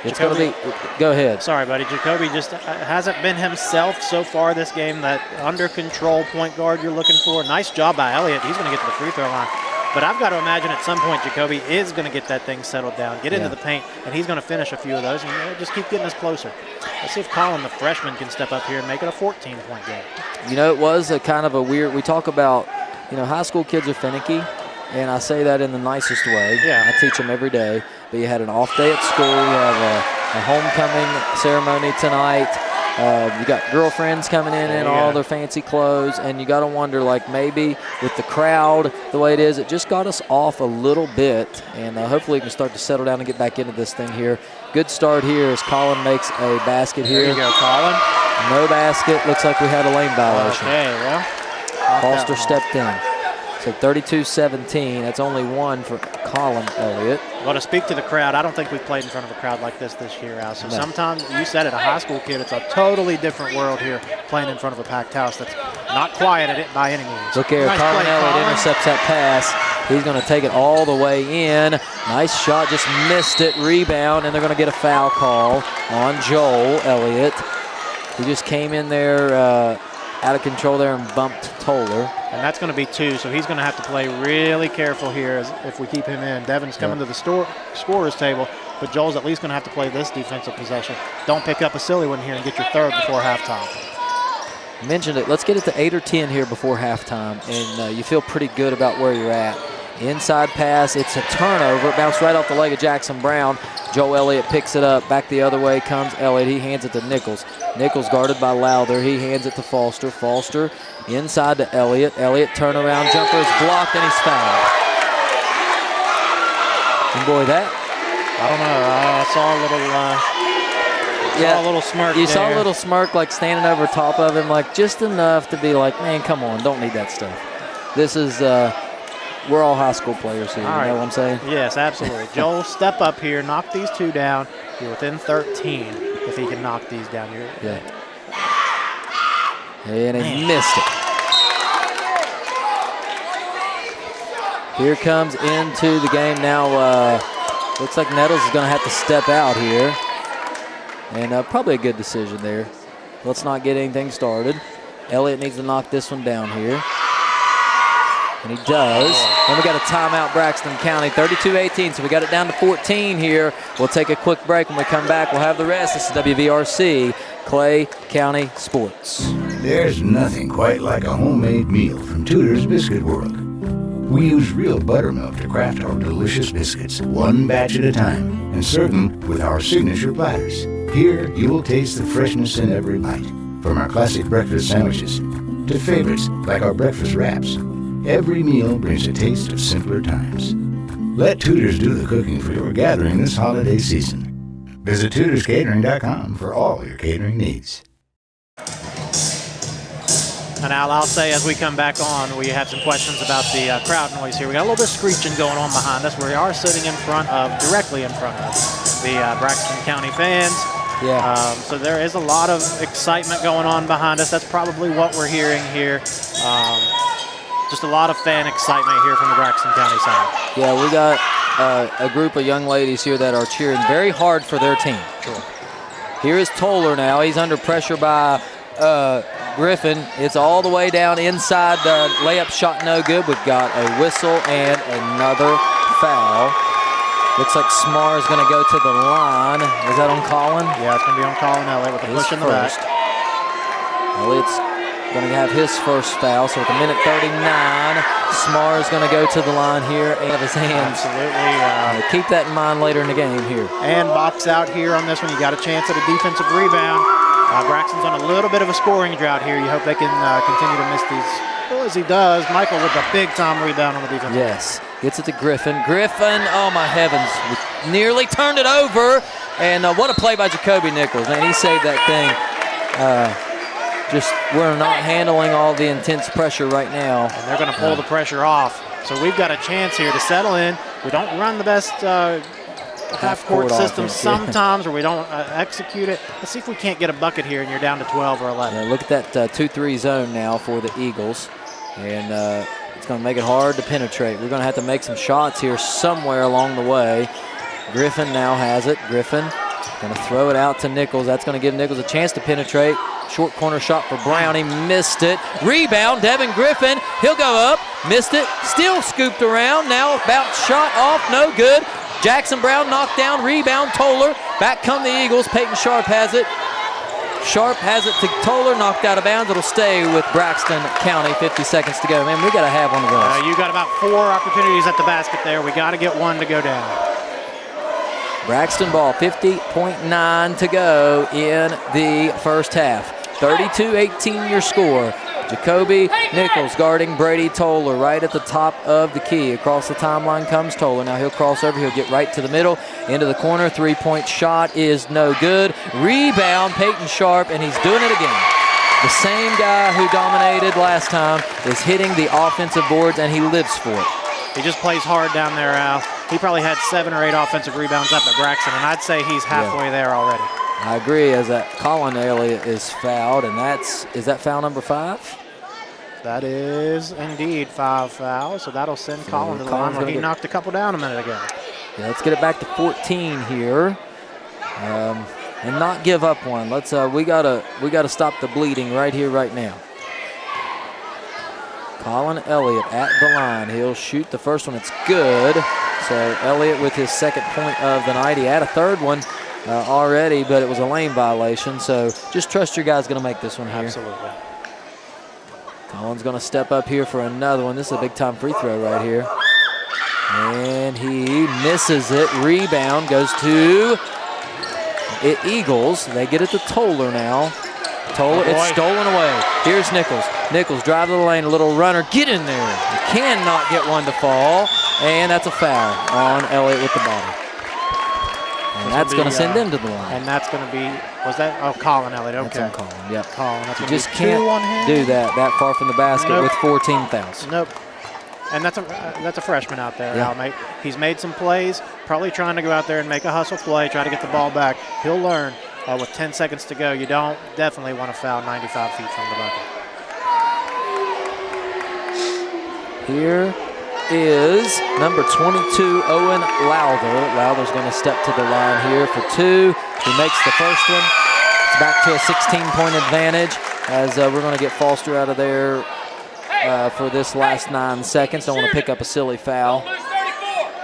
It's going to be, go ahead. Sorry, buddy. Jacoby just hasn't been himself so far this game. That under control point guard you're looking for. Nice job by Elliott. He's going to get to the free throw line. But I've got to imagine at some point Jacoby is going to get that thing settled down, get into the paint, and he's going to finish a few of those and just keep getting us closer. Let's see if Colin, the freshman, can step up here and make it a 14-point game. You know, it was a kind of a weird, we talk about, high school kids are finicky, and I say that in the nicest way. Yeah. I teach them every day. But you had an off day at school. You have a homecoming ceremony tonight. You got girlfriends coming in all their fancy clothes, and you got to wonder, like, maybe with the crowd the way it is, it just got us off a little bit, and hopefully we can start to settle down and get back into this thing here. Good start here as Colin makes a basket here. There you go, Colin. No basket. Looks like we had a lane violation. Okay, well. Foster stepped in. So 32-17. That's only one for Colin Elliott. Well, to speak to the crowd, I don't think we've played in front of a crowd like this year, Al. So sometimes, you said it, a high school kid, it's a totally different world here playing in front of a packed house that's not quiet at it by any means. Look here, Nice Colin play, Elliott Colin. intercepts that pass. He's going to take it all the way in. Nice shot, just missed it. Rebound, and they're going to get a foul call on Joel Elliott. He just came in there out of control there and bumped Toller. And that's going to be 2, so he's going to have to play really careful here if we keep him in. Devin's coming to the scorer's table, but Joel's at least going to have to play this defensive possession. Don't pick up a silly one here and get your third before halftime. Mentioned it. Let's get it to 8 or 10 here before halftime, and you feel pretty good about where you're at. Inside pass, it's a turnover. It bounced right off the leg of Jackson Brown. Joe Elliott picks it up. Back the other way comes Elliott. He hands it to Nichols. Nichols guarded by Lowther. He hands it to Foster. Foster inside to Elliott. Elliott turnaround jumper is blocked, and he's fouled. And boy, that. I don't know. I saw a little smirk You there. saw a little smirk, like standing over top of him, like just enough to be like, man, come on, don't need that stuff. This is, we're all high school players here, All you know right. what I'm saying? Yes, absolutely. Joel, step up here, knock these 2 down. You're within 13 if he can knock these down. Yeah. And he missed it. Here comes into the game now. Looks like Nettles is going to have to step out here. And probably a good decision there. Let's not get anything started. Elliott needs to knock this one down here. And he does. Then we got a timeout, Braxton County, 32-18. So we got it down to 14 here. We'll take a quick break. When we come back, we'll have the rest. This is WVRC, Clay County Sports. There's nothing quite like a homemade meal from Tudor's Biscuit World. We use real buttermilk to craft our delicious biscuits, one batch at a time, and serve them with our signature platters. Here, you will taste the freshness in every bite, from our classic breakfast sandwiches to favorites like our breakfast wraps. Every meal brings a taste of simpler times. Let Tudor's do the cooking for your gathering this holiday season. Visit TudorsCatering.com for all your catering needs. And Al, I'll say as we come back on, we have some questions about the crowd noise here. We got a little bit of screeching going on behind us. We are sitting directly in front of the Braxton County fans. Yeah. So there is a lot of excitement going on behind us. That's probably what we're hearing here. Just a lot of fan excitement here from the Braxton County side. Yeah, we got a group of young ladies here that are cheering very hard for their team. Sure. Here is Toller now. He's under pressure by Griffin. It's all the way down inside. The layup shot no good. We've got a whistle and another foul. Looks like Smar is going to go to the line. Is that on Colin? Yeah, it's going to be on Colin Elliott with a push in the back. Elliott's going to have his first foul. So at the minute 39, Smar is going to go to the line here and have his hands. Absolutely. Keep that in mind later in the game here. And box out here on this one. You got a chance at a defensive rebound. Braxton's on a little bit of a scoring drought here. You hope they can continue to miss these. Well, as he does, Michael with a big-time rebound on the defense. Yes, gets it to Griffin. Griffin, oh my heavens, nearly turned it over. And what a play by Jacoby Nichols. Man, he saved that thing. Just we're not handling all the intense pressure right now. And they're going to pull the pressure off. So we've got a chance here to settle in. We don't run the best half-court system sometimes, or we don't execute it. Let's see if we can't get a bucket here and you're down to 12 or 11. Yeah, look at that 2-3 zone now for the Eagles. And it's going to make it hard to penetrate. We're going to have to make some shots here somewhere along the way. Griffin now has it. Griffin going to throw it out to Nichols. That's going to give Nichols a chance to penetrate. Short corner shot for Brown. He missed it. Rebound, Devin Griffin. He'll go up. Missed it. Still scooped around. Now bounce shot off. No good. Jackson Brown knocked down. Rebound, Toller. Back come the Eagles. Peyton Sharp has it. Sharp has it to Toller. Knocked out of bounds. It'll stay with Braxton County. 50 seconds to go. Man, we got to have one of those. You got about 4 opportunities at the basket there. We got to get one to go down. Braxton ball, 50.9 to go in the first half. 32-18 your score. Jacoby Nichols guarding Brady Toller right at the top of the key. Across the timeline comes Toller. Now he'll cross over. He'll get right to the middle, into the corner. Three-point shot is no good. Rebound, Peyton Sharp, and he's doing it again. The same guy who dominated last time is hitting the offensive boards, and he lives for it. He just plays hard down there, Al. He probably had 7 or 8 offensive rebounds up at Braxton, and I'd say he's halfway there already. I agree, as that Colin Elliott is fouled, and is that foul number 5? That is indeed 5 fouls, so that'll send Colin to the line where he knocked a couple down a minute ago. Yeah, let's get it back to 14 here, and not give up one. Let's we gotta stop the bleeding right here, right now. Colin Elliott at the line. He'll shoot the first one. It's good. So Elliott with his second point of the night. He had a third one already, but it was a lane violation. So just trust your guy's going to make this one here. Absolutely. Colin's going to step up here for another one. This is a big-time free throw right here. And he misses it. Rebound goes to Eagles. They get it to Toller now. Toller, it's stolen away. Here's Nichols. Nichols, drive to the lane, a little runner. Get in there. You cannot get one to fall. And that's a foul on Elliott with the body. And that's going to send him to the line. And that's going to be, was that? Oh, Colin Elliott. Okay. That's on Colin, yep. Colin, that's you just can't do that far from the basket with 14 fouls. Nope. And that's a freshman out there, yeah. Al, mate. He's made some plays, probably trying to go out there and make a hustle play, try to get the ball back. He'll learn. With 10 seconds to go, you don't definitely want to foul 95 feet from the bucket. Here is number 22, Owen Lowther. Lowther's going to step to the line here for 2. He makes the first one. It's back to a 16-point advantage as we're going to get Foster out of there for this last 9 seconds. Don't want to pick up a silly foul.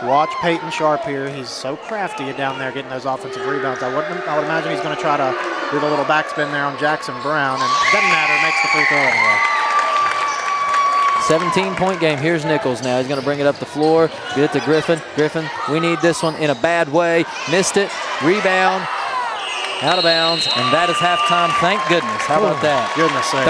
Watch Peyton Sharp here. He's so crafty down there getting those offensive rebounds. I would imagine he's going to try to do the little backspin there on Jackson Brown, and it doesn't matter. Makes the free throw anyway. 17-point game. Here's Nichols now. He's going to bring it up the floor. Get it to Griffin. Griffin, we need this one in a bad way. Missed it. Rebound. Out of bounds, and that is halftime. Thank goodness. How about that? Goodness sakes.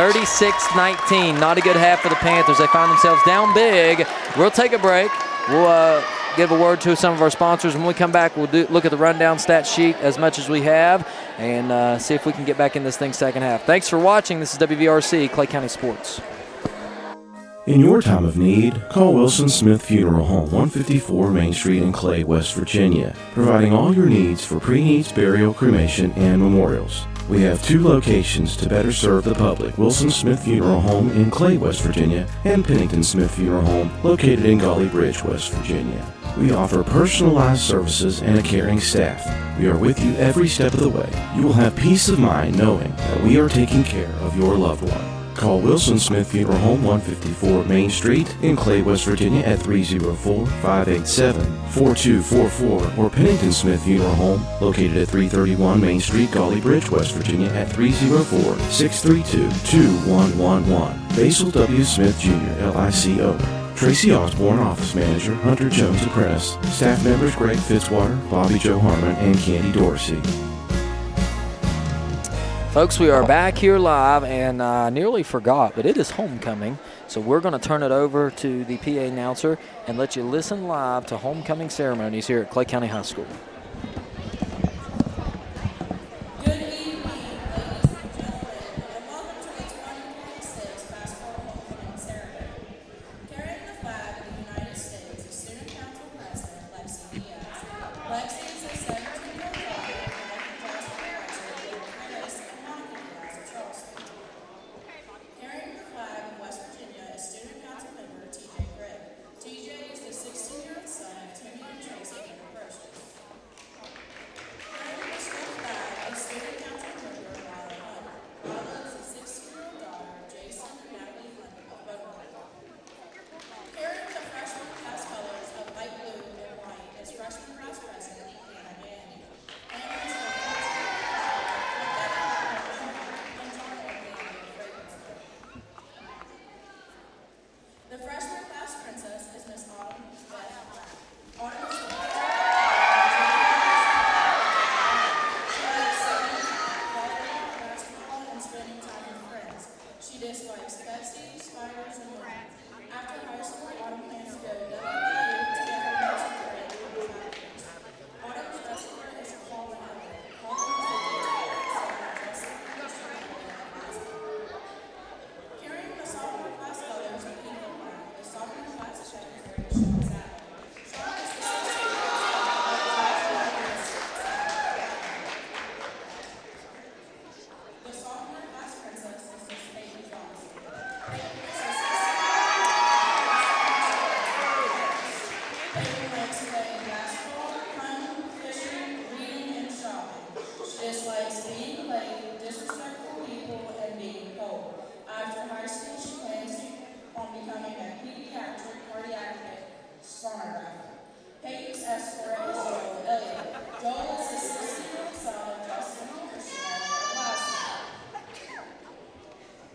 36-19. Not a good half for the Panthers. They find themselves down big. We'll take a break. We'll give a word to some of our sponsors. When we come back, we'll look at the rundown stat sheet as much as we have and see if we can get back in this thing second half. Thanks for watching. This is WVRC, Clay County Sports. In your time of need, call Wilson Smith Funeral Home, 154 Main Street in Clay, West Virginia, providing all your needs for pre-needs, burial, cremation, and memorials. We have 2 locations to better serve the public: Wilson Smith Funeral Home in Clay, West Virginia, and Pennington Smith Funeral Home, located in Gully Bridge, West Virginia. We offer personalized services and a caring staff. We are with you every step of the way. You will have peace of mind knowing that we are taking care of your loved one. Call Wilson Smith Funeral Home, 154 Main Street in Clay, West Virginia at 304-587-4244, or Pennington Smith Funeral Home, located at 331 Main Street, Gully Bridge, West Virginia at 304-632-2111. Basil W. Smith Jr., LIC owner. Tracy Osborne, Office Manager. Hunter Jones, Apprentice. Staff members Greg Fitzwater, Bobby Joe Harmon, and Candy Dorsey. Folks, we are back here live, and I nearly forgot, but it is homecoming. So we're going to turn it over to the PA announcer and let you listen live to homecoming ceremonies here at Clay County High School. Good evening, ladies and gentlemen, and welcome to the 2026 basketball homecoming ceremony. Carrying the flag of the United States is Student Council President Lexi Diaz. Lexi is a 17-year-old daughter of Michael Jackson graduate Chris and Monica Diaz of Charleston. Carrying the flag of West Virginia is Student Council member TJ Gregg. TJ is the 16-year-old son of Timmy and Tracy Gresham. Sean Sapp. Sean is the 16th. The sophomore class princess is Miss Peyton Johnson. Peyton is the 16th. Peyton likes playing basketball, hunting, fishing, reading, and shopping. She dislikes being late, disrespectful people, and being cold. After high school, she plans on becoming a pediatric cardiac sonographer. Peyton's escort is Joel Elliott. Joel is the 16-year-old son of Justin and Christian Glasgow.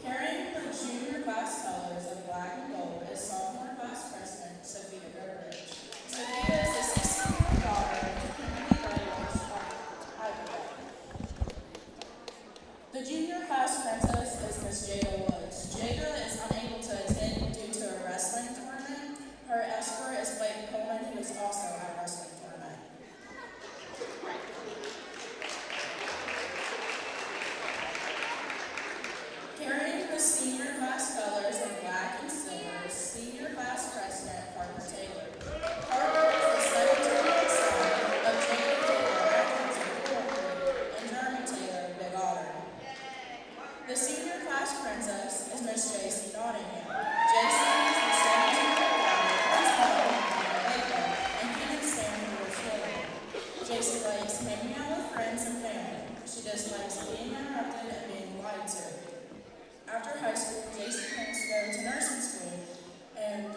Carrying the junior class colors of black and gold is sophomore class president Sophia Goodrich. Sophia is the 16-year-old daughter of Kimberly Goodrich of Idaho. The junior class princess is Miss Jada Woods. Jada is unable to attend due to a wrestling tournament. Her escort is Blake Coleman, who is also at a wrestling tournament. Carrying the senior class colors of black and silver, senior class president Parker Taylor. Parker is the 17-year-old son of Jacob Taylor, Athens and Jeremy Taylor, Big Otter. The senior class princess is Miss J.C. Nottingham. J.C. is the 17-year-old daughter of Prince Nottingham and Kenneth Stanley of Florida. J.C. likes hanging out with friends and family. She dislikes being interrupted and being lied to. After high school, J.C. plans to go to nursing school and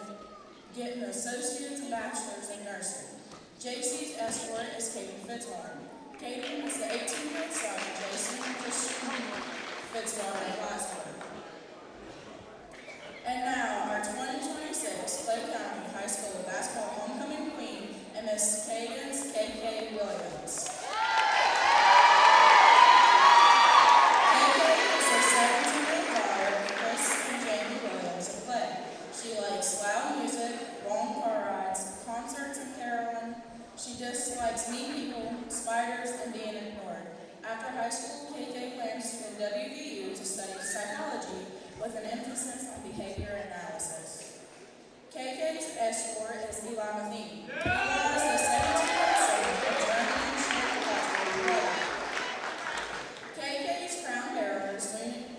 get an associate's and bachelor's in nursing. J.C.'s escort is Katie Fitzwater. Katie is the 18-year-old son of J.C. and Christian Fitzwater in Glasgow. And now, our 2026 Clay County High School basketball homecoming queen and Miss Cadence K.K. Williams. K.K. is the 17-year-old daughter of Chris and Jamie Williams of Clay. She likes loud music, long car rides, concerts, and caroling. She dislikes mean people, spiders, and being ignored. After high school, KK plans to go to WVU to study psychology with an emphasis on behavior analysis. KK's escort is Eli Matheny. Eli is the 17-year-old son of Jeremy and Sharon Glasgow. KK's crown bearer is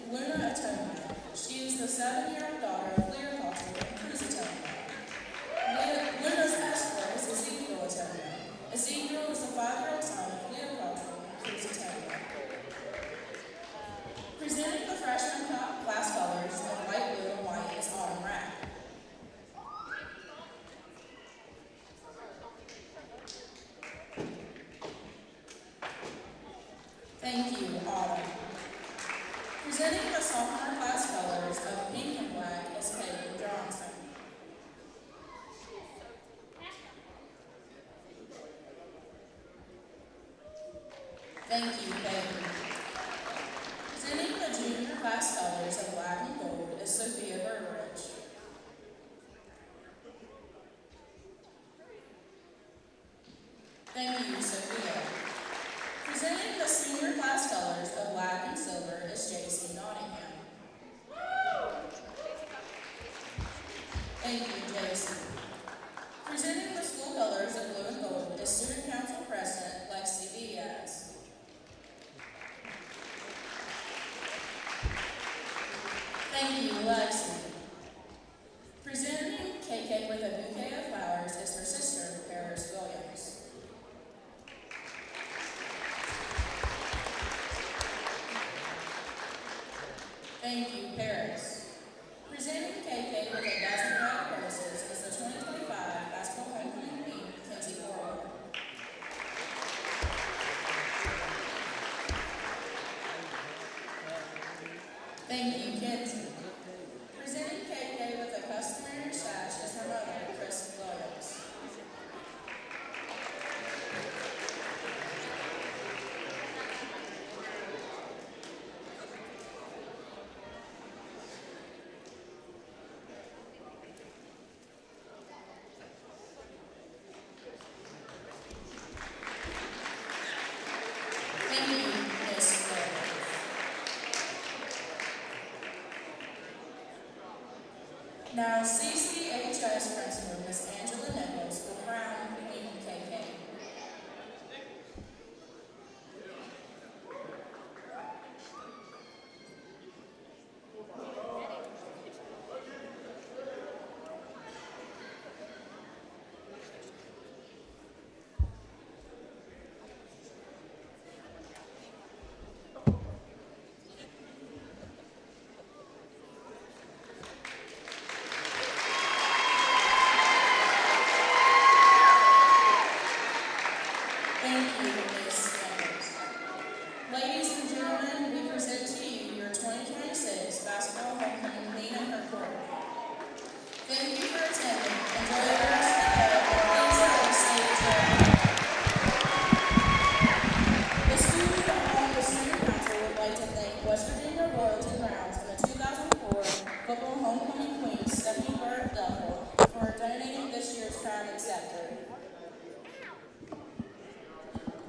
Luna Atonia. She is the 7-year-old daughter of Cleopatra and Cruz Atonia. Luna's escort is Ezekiel Atonia. Ezekiel is the 5-year-old son of Cleopatra and Cruz Atonia. Presenting the freshman class colors of light blue and white is Autumn Rapp. Thank you, Autumn. Presenting the sophomore class colors of pink and black is Peyton Johnson. Thank you, Peyton. Presenting the junior class colors of black and gold is Sophia Burbridge. Thank you, Sophia. Presenting the senior class colors of black and silver is J.C. Nottingham. Thank you, J.C. Presenting the school colors of blue and gold is Student Council President Lexi Diaz. Thank you, Lexi. Presenting KK with a bouquet of flowers is her sister, Paris Williams.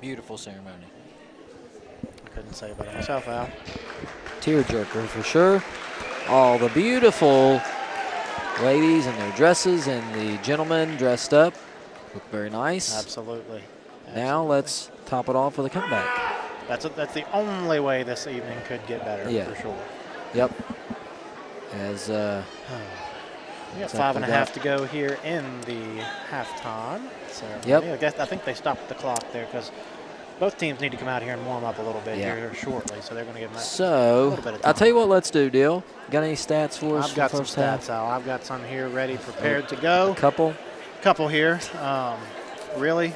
Beautiful ceremony. Couldn't say about it myself, Al. Tearjerker for sure. All the beautiful ladies in their dresses and the gentlemen dressed up. Look very nice. Absolutely. Now let's top it off with a comeback. That's the only way this evening could get better, for sure. Yep. As we got 5.5 to go here in the halftime ceremony. Yep. I think they stopped the clock there because both teams need to come out here and warm up a little bit here shortly, so they're going to give them a little bit of time. I'll tell you what, let's do, Dill. Got any stats for us? I've got some stats, Al. I've got some here ready, prepared to go. A couple? Couple here. Really,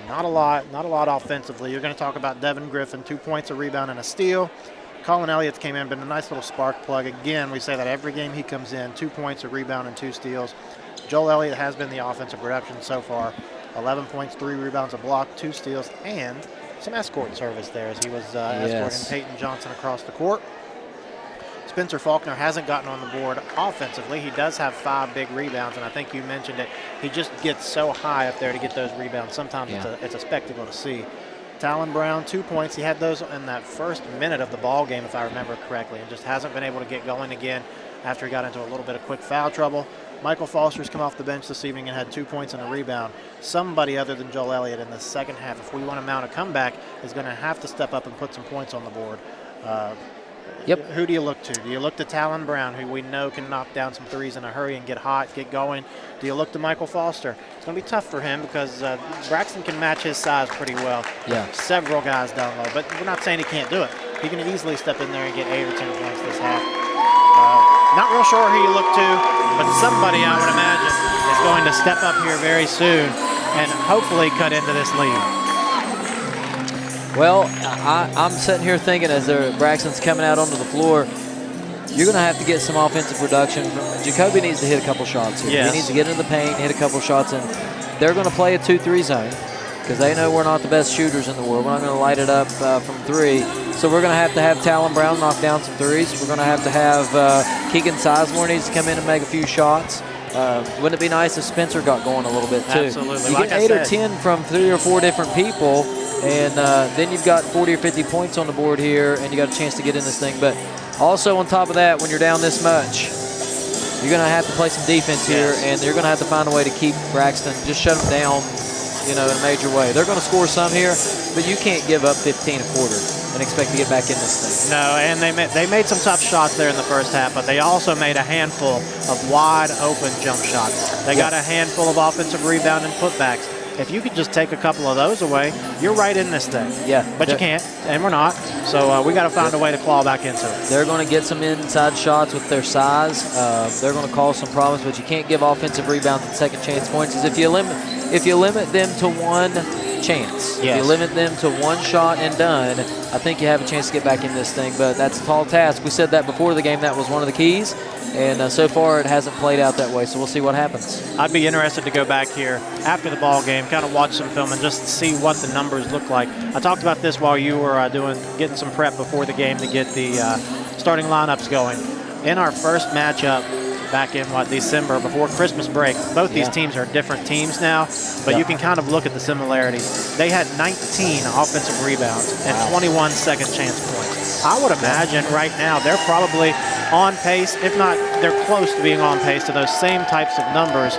not a lot offensively. You're going to talk about Devin Griffin, 2 points, a rebound, and a steal. Colin Elliott's came in, been a nice little spark plug. Again, we say that every game he comes in, 2 points, a rebound, and 2 steals. Joel Elliott has been the offensive production so far. 11 points, 3 rebounds, a block, 2 steals, and some escort service there as he was escorting Peyton Johnson across the court. Spencer Faulkner hasn't gotten on the board offensively. He does have 5 big rebounds, and I think you mentioned it. He just gets so high up there to get those rebounds. Sometimes it's a spectacle to see. Talon Brown, 2 points. He had those in that first minute of the ball game, if I remember correctly, and just hasn't been able to get going again after he got into a little bit of quick foul trouble. Michael Foster's come off the bench this evening and had 2 points and a rebound. Somebody other than Joel Elliott in the second half, if we want to mount a comeback, is going to have to step up and put some points on the board. Who do you look to? Do you look to Talon Brown, who we know can knock down some threes in a hurry and get hot, get going? Do you look to Michael Foster? It's going to be tough for him because Braxton can match his size pretty well. Yeah. Several guys down low, but we're not saying he can't do it. He can easily step in there and get 8 or 10 points this half. Not real sure who you look to, but somebody I would imagine is going to step up here very soon and hopefully cut into this lead. Well, I'm sitting here thinking as Braxton's coming out onto the floor, you're going to have to get some offensive production. Jacoby needs to hit a couple shots here. Yes. He needs to get into the paint, hit a couple shots, and they're going to play a 2-3 zone because they know we're not the best shooters in the world. We're not going to light it up from 3. So we're going to have Talon Brown knock down some threes. We're going to have Keegan Sizemore needs to come in and make a few shots. Wouldn't it be nice if Spencer got going a little bit too? Absolutely. You get 8 or 10 from 3 or 4 different people, and then you've got 40 or 50 points on the board here, and you got a chance to get in this thing. But also on top of that, when you're down this much, you're going to have to play some defense here, and you're going to have to find a way to keep Braxton, just shut them down, in a major way. They're going to score some here, but you can't give up 15 a quarter and expect to get back in this thing. No, and they made some tough shots there in the first half, but they also made a handful of wide open jump shots. They got a handful of offensive rebound and putbacks. If you could just take a couple of those away, you're right in this thing. Yeah. But you can't, and we're not. So we got to find a way to claw back into it. They're going to get some inside shots with their size. They're going to cause some problems, but you can't give offensive rebounds and second chance points. If you limit them to one chance, if you limit them to one shot and done, I think you have a chance to get back in this thing. But that's a tall task. We said that before the game. That was one of the keys. And so far, it hasn't played out that way, so we'll see what happens. I'd be interested to go back here after the ball game, kind of watch some film and just see what the numbers look like. I talked about this while you were getting some prep before the game to get the starting lineups going. In our first matchup back in, December, before Christmas break, both these teams are different teams now, but you can kind of look at the similarities. They had 19 offensive rebounds and 21 second chance points. I would imagine right now they're probably on pace, if not they're close to being on pace to those same types of numbers.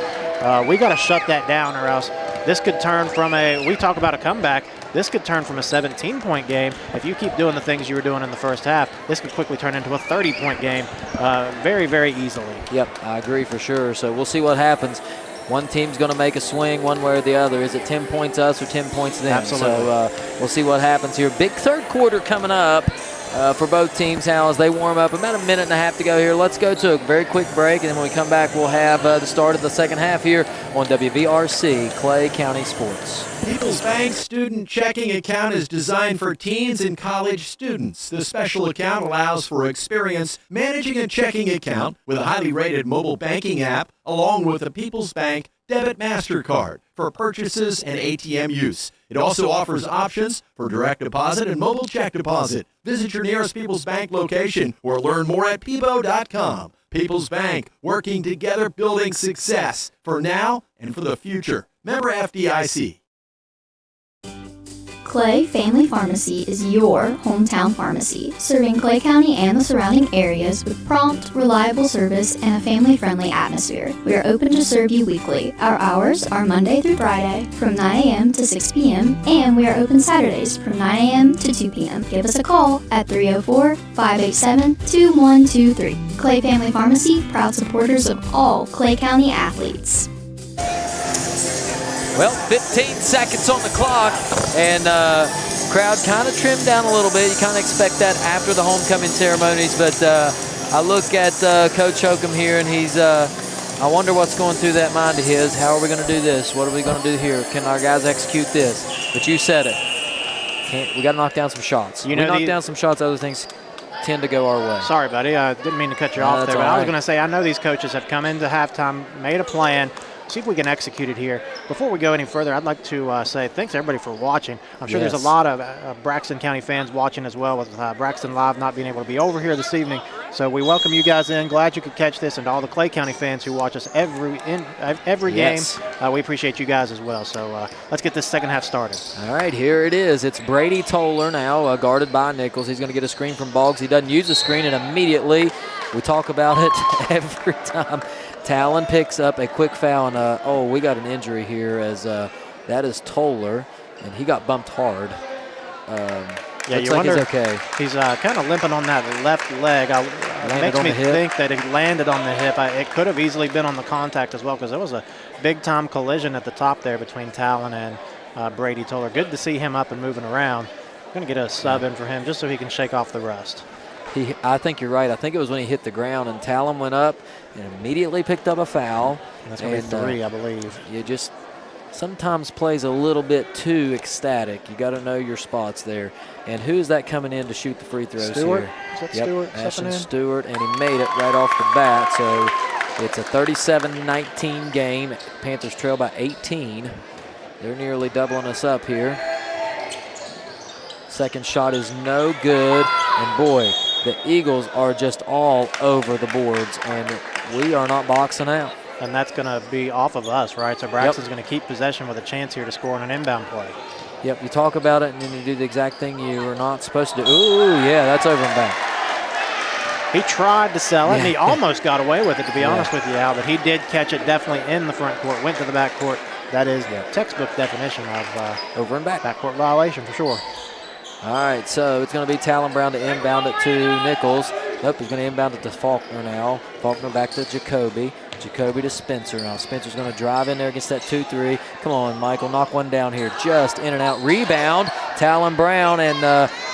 We got to shut that down, or else this could turn from we talk about a comeback, this could turn from a 17-point game. If you keep doing the things you were doing in the first half, this could quickly turn into a 30-point game very, very easily. Yep, I agree for sure. So we'll see what happens. One team's going to make a swing one way or the other. Is it 10 points us or 10 points them? Absolutely. So we'll see what happens here. Big third quarter coming up for both teams, Hal, as they warm up. About a minute and a half to go here. Let's go to a very quick break, and then when we come back, we'll have the start of the second half here on WVRC, Clay County Sports. People's Bank Student Checking Account is designed for teens and college students. The special account allows for experience managing a checking account with a highly rated mobile banking app, along with a People's Bank Debit MasterCard for purchases and ATM use. It also offers options for direct deposit and mobile check deposit. Visit your nearest People's Bank location or learn more at peebo.com. People's Bank, working together, building success for now and for the future. Member FDIC. Clay Family Pharmacy is your hometown pharmacy, serving Clay County and the surrounding areas with prompt, reliable service and a family-friendly atmosphere. We are open to serve you weekly. Our hours are Monday through Friday from 9 a.m. to 6 p.m. and we are open Saturdays from 9 a.m. to 2 p.m. Give us a call at 304-587-2123. Clay Family Pharmacy, proud supporters of all Clay County athletes. Well, 15 seconds on the clock, and crowd kind of trimmed down a little bit. You kind of expect that after the homecoming ceremonies, but I look at Coach Hokum here, and he's I wonder what's going through that mind of his. How are we going to do this? What are we going to do here? Can our guys execute this? But you said it. We got to knock down some shots. We knock down some shots, other things tend to go our way. Sorry, buddy. I didn't mean to cut you off there, but I was going to say, I know these coaches have come into halftime, made a plan, see if we can execute it here. Before we go any further, I'd like to say thanks, everybody, for watching. I'm sure there's a lot of Braxton County fans watching as well, with Braxton Live not being able to be over here this evening. So we welcome you guys in. Glad you could catch this, and to all the Clay County fans who watch us every game. We appreciate you guys as well. So let's get this second half started. All right, here it is. It's Brady Toller now, guarded by Nichols. He's going to get a screen from Boggs. He doesn't use the screen, and immediately, we talk about it every time, Talon picks up a quick foul, and we got an injury here, as that is Toller, and he got bumped hard. You wonder. He's okay. He's kind of limping on that left leg. It makes me think that he landed on the hip. It could have easily been on the contact as well, because there was a big-time collision at the top there between Talon and Brady Toller. Good to see him up and moving around. Going to get a sub in for him just so he can shake off the rust. I think you're right. I think it was when he hit the ground, and Talon went up and immediately picked up a foul. And that's going to be 3, I believe. You just sometimes plays a little bit too ecstatic. You got to know your spots there. And who is that coming in to shoot the free throws Stewart? here? Is that Stewart? Ashton Stewart, and he made it right off the bat. So it's a 37-19 game. Panthers trail by 18. They're nearly doubling us up here. Second shot is no good. And boy, the Eagles are just all over the boards, and we are not boxing out. And that's going to be off of us, right? So Braxton's going to keep possession with a chance here to score on an inbound play. Yep, you talk about it, and then you do the exact thing you were not supposed to do. Ooh, yeah, that's over and back. He tried to sell it, and he almost got away with it, to be honest with you, Al, but he did catch it definitely in the front court, went to the back court. That is the textbook definition of over and back. Backcourt violation for sure. All right, so it's going to be Talon Brown to inbound it to Nichols. Nope, he's going to inbound it to Faulkner now. Faulkner back to Jacoby. Jacoby to Spencer now. Spencer's going to drive in there against that 2-3. Come on, Michael, knock one down here. Just in and out. Rebound, Talon Brown, and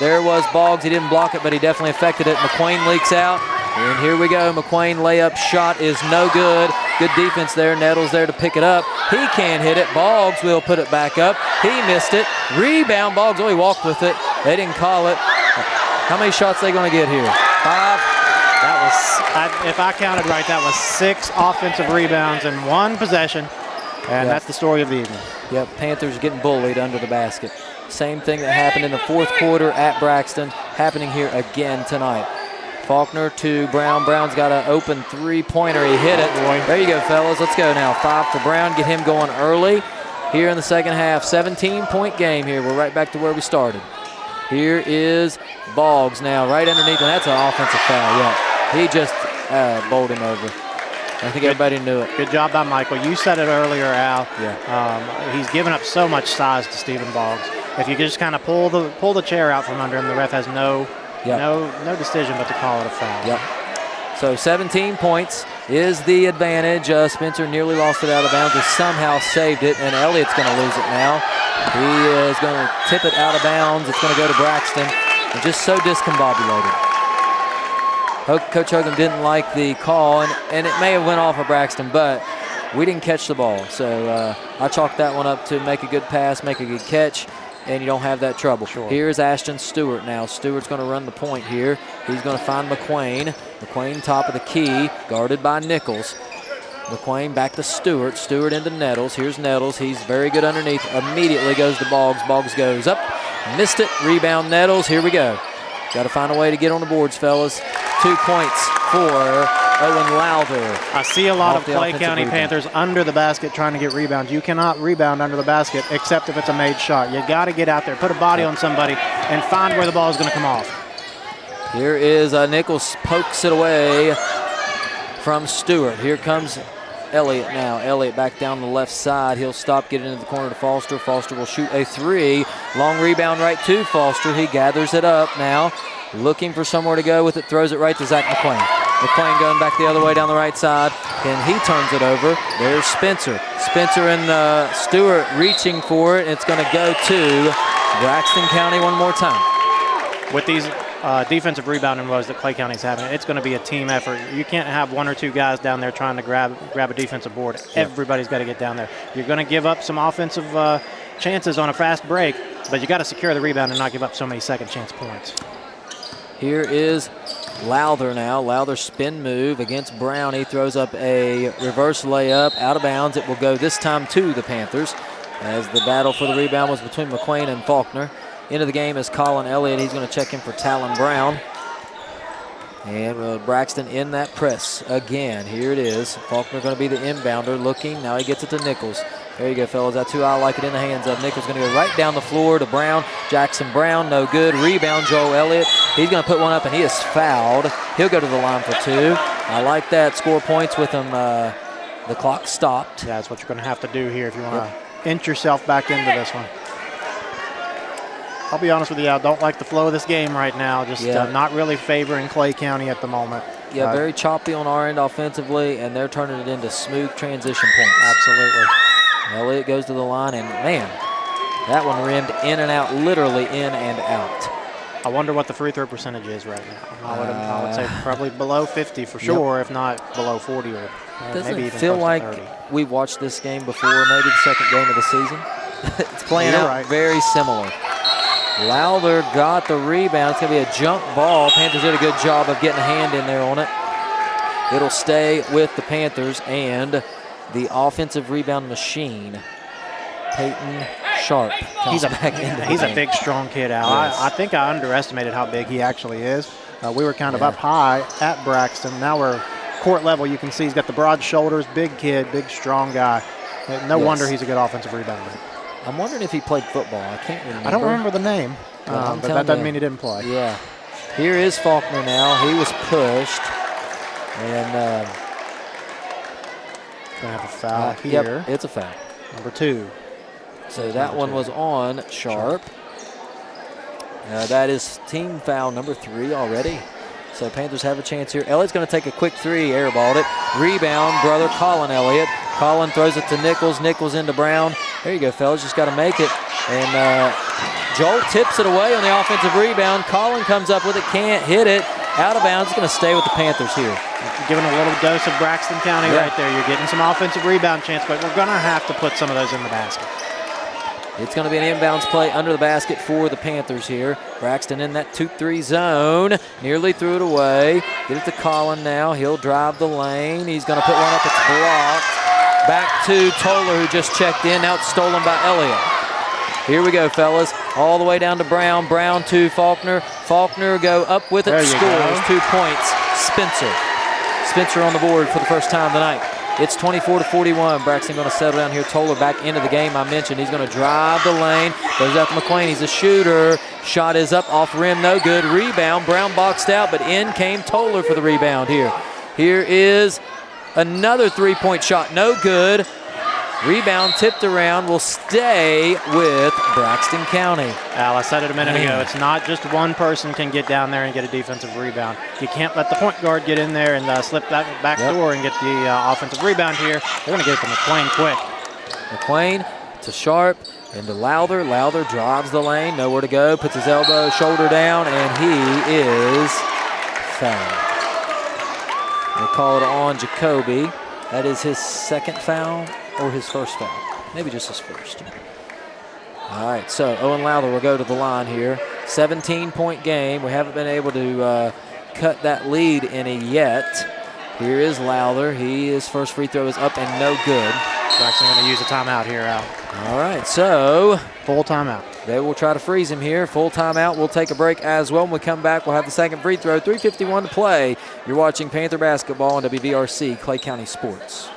there was Boggs. He didn't block it, but he definitely affected it. McQueen leaks out, and here we go. McQueen layup shot is no good. Good defense there. Nettles there to pick it up. He can't hit it. Boggs will put it back up. He missed it. Rebound, Boggs. Oh, he walked with it. They didn't call it. How many shots are they going to get here? 5? That was, if I counted right, that was 6 offensive rebounds in 1 possession, and that's the story of the evening. Yep, Panthers getting bullied under the basket. Same thing that happened in the fourth quarter at Braxton, happening here again tonight. Faulkner to Brown. Brown's got an open three-pointer. He hit it. There you go, fellas. Let's go now. 5 for Brown. Get him going early here in the second half. 17-point game here. We're right back to where we started. Here is Boggs now right underneath, and that's an offensive foul. Yeah, he just bowled him over. I think everybody knew it. Good job by Michael. You said it earlier, Al. Yeah. He's given up so much size to Stephen Boggs. If you just kind of pull the chair out from under him, the ref has no decision but to call it a foul. Yep. So 17 points is the advantage. Spencer nearly lost it out of bounds. He somehow saved it, and Elliott's going to lose it now. He is going to tip it out of bounds. It's going to go to Braxton. And just so discombobulated. Coach Hogan didn't like the call, and it may have went off of Braxton, but we didn't catch the ball. So I chalked that one up to make a good pass, make a good catch, and you don't have that trouble. Sure. Here's Ashton Stewart now. Stewart's going to run the point here. He's going to find McQueen. McQueen top of the key, guarded by Nichols. McQueen back to Stewart. Stewart into Nettles. Here's Nettles. He's very good underneath. Immediately goes to Boggs. Boggs goes up. Missed it. Rebound Nettles. Here we go. Got to find a way to get on the boards, fellas. 2 points for Owen Lowther. I see a lot Off of the Clay offensive County rebound. Panthers under the basket trying to get rebounds. You cannot rebound under the basket except if it's a made shot. You got to get out there, put a body on somebody, and find where the ball is going to come off. Here is Nichols, pokes it away from Stewart. Here comes Elliott now. Elliott back down the left side. He'll stop, get into the corner to Foster. Foster will shoot a three. Long rebound right to Foster. He gathers it up now, looking for somewhere to go with it, throws it right to Zach McQueen. McQueen going back the other way down the right side, and he turns it over. There's Spencer. Spencer and Stewart reaching for it. It's going to go to Braxton County one more time. With these defensive rebounding woes that Clay County's having, it's going to be a team effort. You can't have one or two guys down there trying to grab a defensive board. Everybody's got to get down there. You're going to give up some offensive chances on a fast break, but you got to secure the rebound and not give up so many second chance points. Here is Lowther now. Lowther spin move against Brown. He throws up a reverse layup out of bounds. It will go this time to the Panthers as the battle for the rebound was between McQueen and Faulkner. Into the game is Colin Elliott. He's going to check in for Talon Brown. And Braxton in that press again. Here it is. Faulkner going to be the inbounder looking. Now he gets it to Nichols. There you go, fellas. That's who I like it in the hands of. Nichols going to go right down the floor to Brown. Jackson Brown, no good. Rebound, Joel Elliott. He's going to put one up, and he is fouled. He'll go to the line for two. I like that. Score points with him. The clock stopped. Yeah, that's what you're going to have to do here if you want to inch yourself back into this one. I'll be honest with you, I don't like the flow of this game right now. Just not really favoring Clay County at the moment. Yeah, very choppy on our end offensively, and they're turning it into smooth transition points. Absolutely. Elliott goes to the line, and man, that one rimmed in and out, literally in and out. I wonder what the free throw percentage is right now. I would say probably below 50 for sure, if not below 40 or maybe even feel close like to 30. We've watched this game before, maybe the second game of the season. It's playing out very similar. Lowther got the rebound. It's going to be a jump ball. Panthers did a good job of getting a hand in there on it. It'll stay with the Panthers and the offensive rebound machine, Peyton Sharp. He's a big, strong kid, Al. Yes. I think I underestimated how big he actually is. We were kind of up high at Braxton. Now we're court level. You can see he's got the broad shoulders, big kid, big, strong guy. No wonder he's a good offensive rebounder. I'm wondering if he played football. I can't remember. I don't remember the name, but that doesn't mean he didn't play. Yeah. Here is Faulkner now. He was pushed. And going to have a foul here. Yep, it's a foul. Number 2. So that one was on Sharp. That is team foul number 3 already. So Panthers have a chance here. Elliott's going to take a quick three, airballed it. Rebound, brother Colin Elliott. Colin throws it to Nichols. Nichols into Brown. There you go, fellas. Just got to make it. And Joel tips it away on the offensive rebound. Colin comes up with it, can't hit it. Out of bounds. It's going to stay with the Panthers here. Giving a little dose of Braxton County right there. You're getting some offensive rebound chance, but we're going to have to put some of those in the basket. It's going to be an inbounds play under the basket for the Panthers here. Braxton in that 2-3 zone. Nearly threw it away. Get it to Colin now. He'll drive the lane. He's going to put one up. It's blocked. Back to Toller, who just checked in. Now it's stolen by Elliott. Here we go, fellas. All the way down to Brown. Brown to Faulkner. Faulkner go up with it. Scores 2 points. Spencer on the board for the first time tonight. It's 24-41. Braxton going to settle down here. Toller back into the game. I mentioned he's going to drive the lane. Goes out to McQueen. He's a shooter. Shot is up off rim. No good. Rebound. Brown boxed out, but in came Toller for the rebound here. Here is another three-point shot. No good. Rebound tipped around, will stay with Braxton County. Al, I said it a minute ago. It's not just one person can get down there and get a defensive rebound. You can't let the point guard get in there and slip that back door and get the offensive rebound here. They're going to get it to McQueen quick. McQueen to Sharp and to Lowther. Lowther drives the lane, nowhere to go, puts his elbow, shoulder down, and he is fouled. They call it on Jacoby. That is his second foul. Or his first foul. Maybe just his first. All right, so Owen Lowther will go to the line here. 17-point game. We haven't been able to cut that lead any yet. Here is Lowther. His first free throw is up and no good. Braxton going to use a timeout here, Al. All right, so full timeout. They will try to freeze him here. Full timeout. We'll take a break as well. When we come back, we'll have the second free throw. 3:51 to play. You're watching Panther basketball on WVRC, Clay County Sports.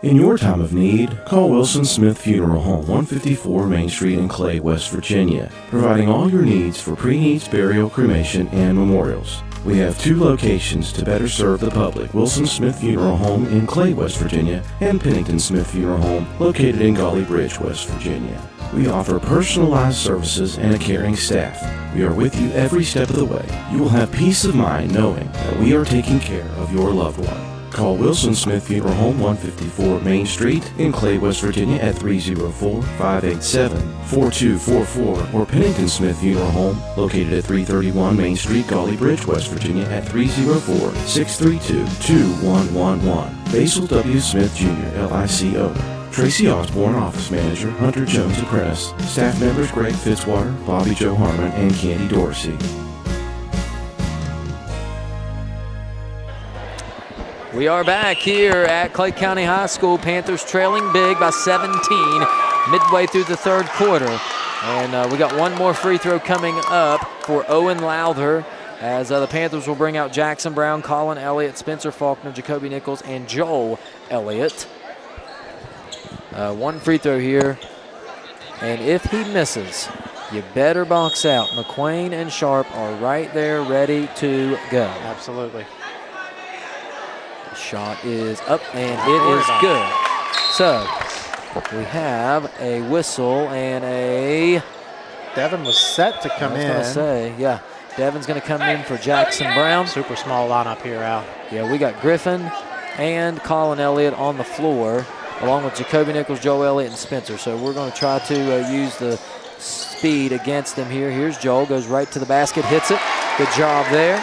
In your time of need, call Wilson Smith Funeral Home, 154 Main Street in Clay, West Virginia, providing all your needs for pre-needs, burial, cremation, and memorials. We have 2 locations to better serve the public: Wilson Smith Funeral Home in Clay, West Virginia, and Pennington Smith Funeral Home located in Golly Bridge, West Virginia. We offer personalized services and a caring staff. We are with you every step of the way. You will have peace of mind knowing that we are taking care of your loved one. Call Wilson Smith Funeral Home, 154 Main Street in Clay, West Virginia at 304-587-4244, or Pennington Smith Funeral Home located at 331 Main Street, Golly Bridge, West Virginia at 304-632-2111. Basil W. Smith Jr., LIC owner. Tracy Osborne, Office Manager. Hunter Jones, Apprentice. Staff members Greg Fitzwater, Bobby Joe Harmon, and Candy Dorsey. We are back here at Clay County High School. Panthers trailing big by 17 midway through the third quarter. And we got one more free throw coming up for Owen Lowther, as the Panthers will bring out Jackson Brown, Colin Elliott, Spencer Faulkner, Jacoby Nichols, and Joel Elliott. One free throw here. And if he misses, you better box out. McQueen and Sharp are right there ready to go. Absolutely. Shot is up, and it is good. So we have a whistle and a... Devin was set to come in. I was going to say, yeah. Devin's going to come in for Jackson Brown. Super small lineup here, Al. Yeah, we got Griffin and Colin Elliott on the floor, along with Jacoby Nichols, Joel Elliott, and Spencer. So we're going to try to use the speed against them here. Here's Joel, goes right to the basket, hits it. Good job there.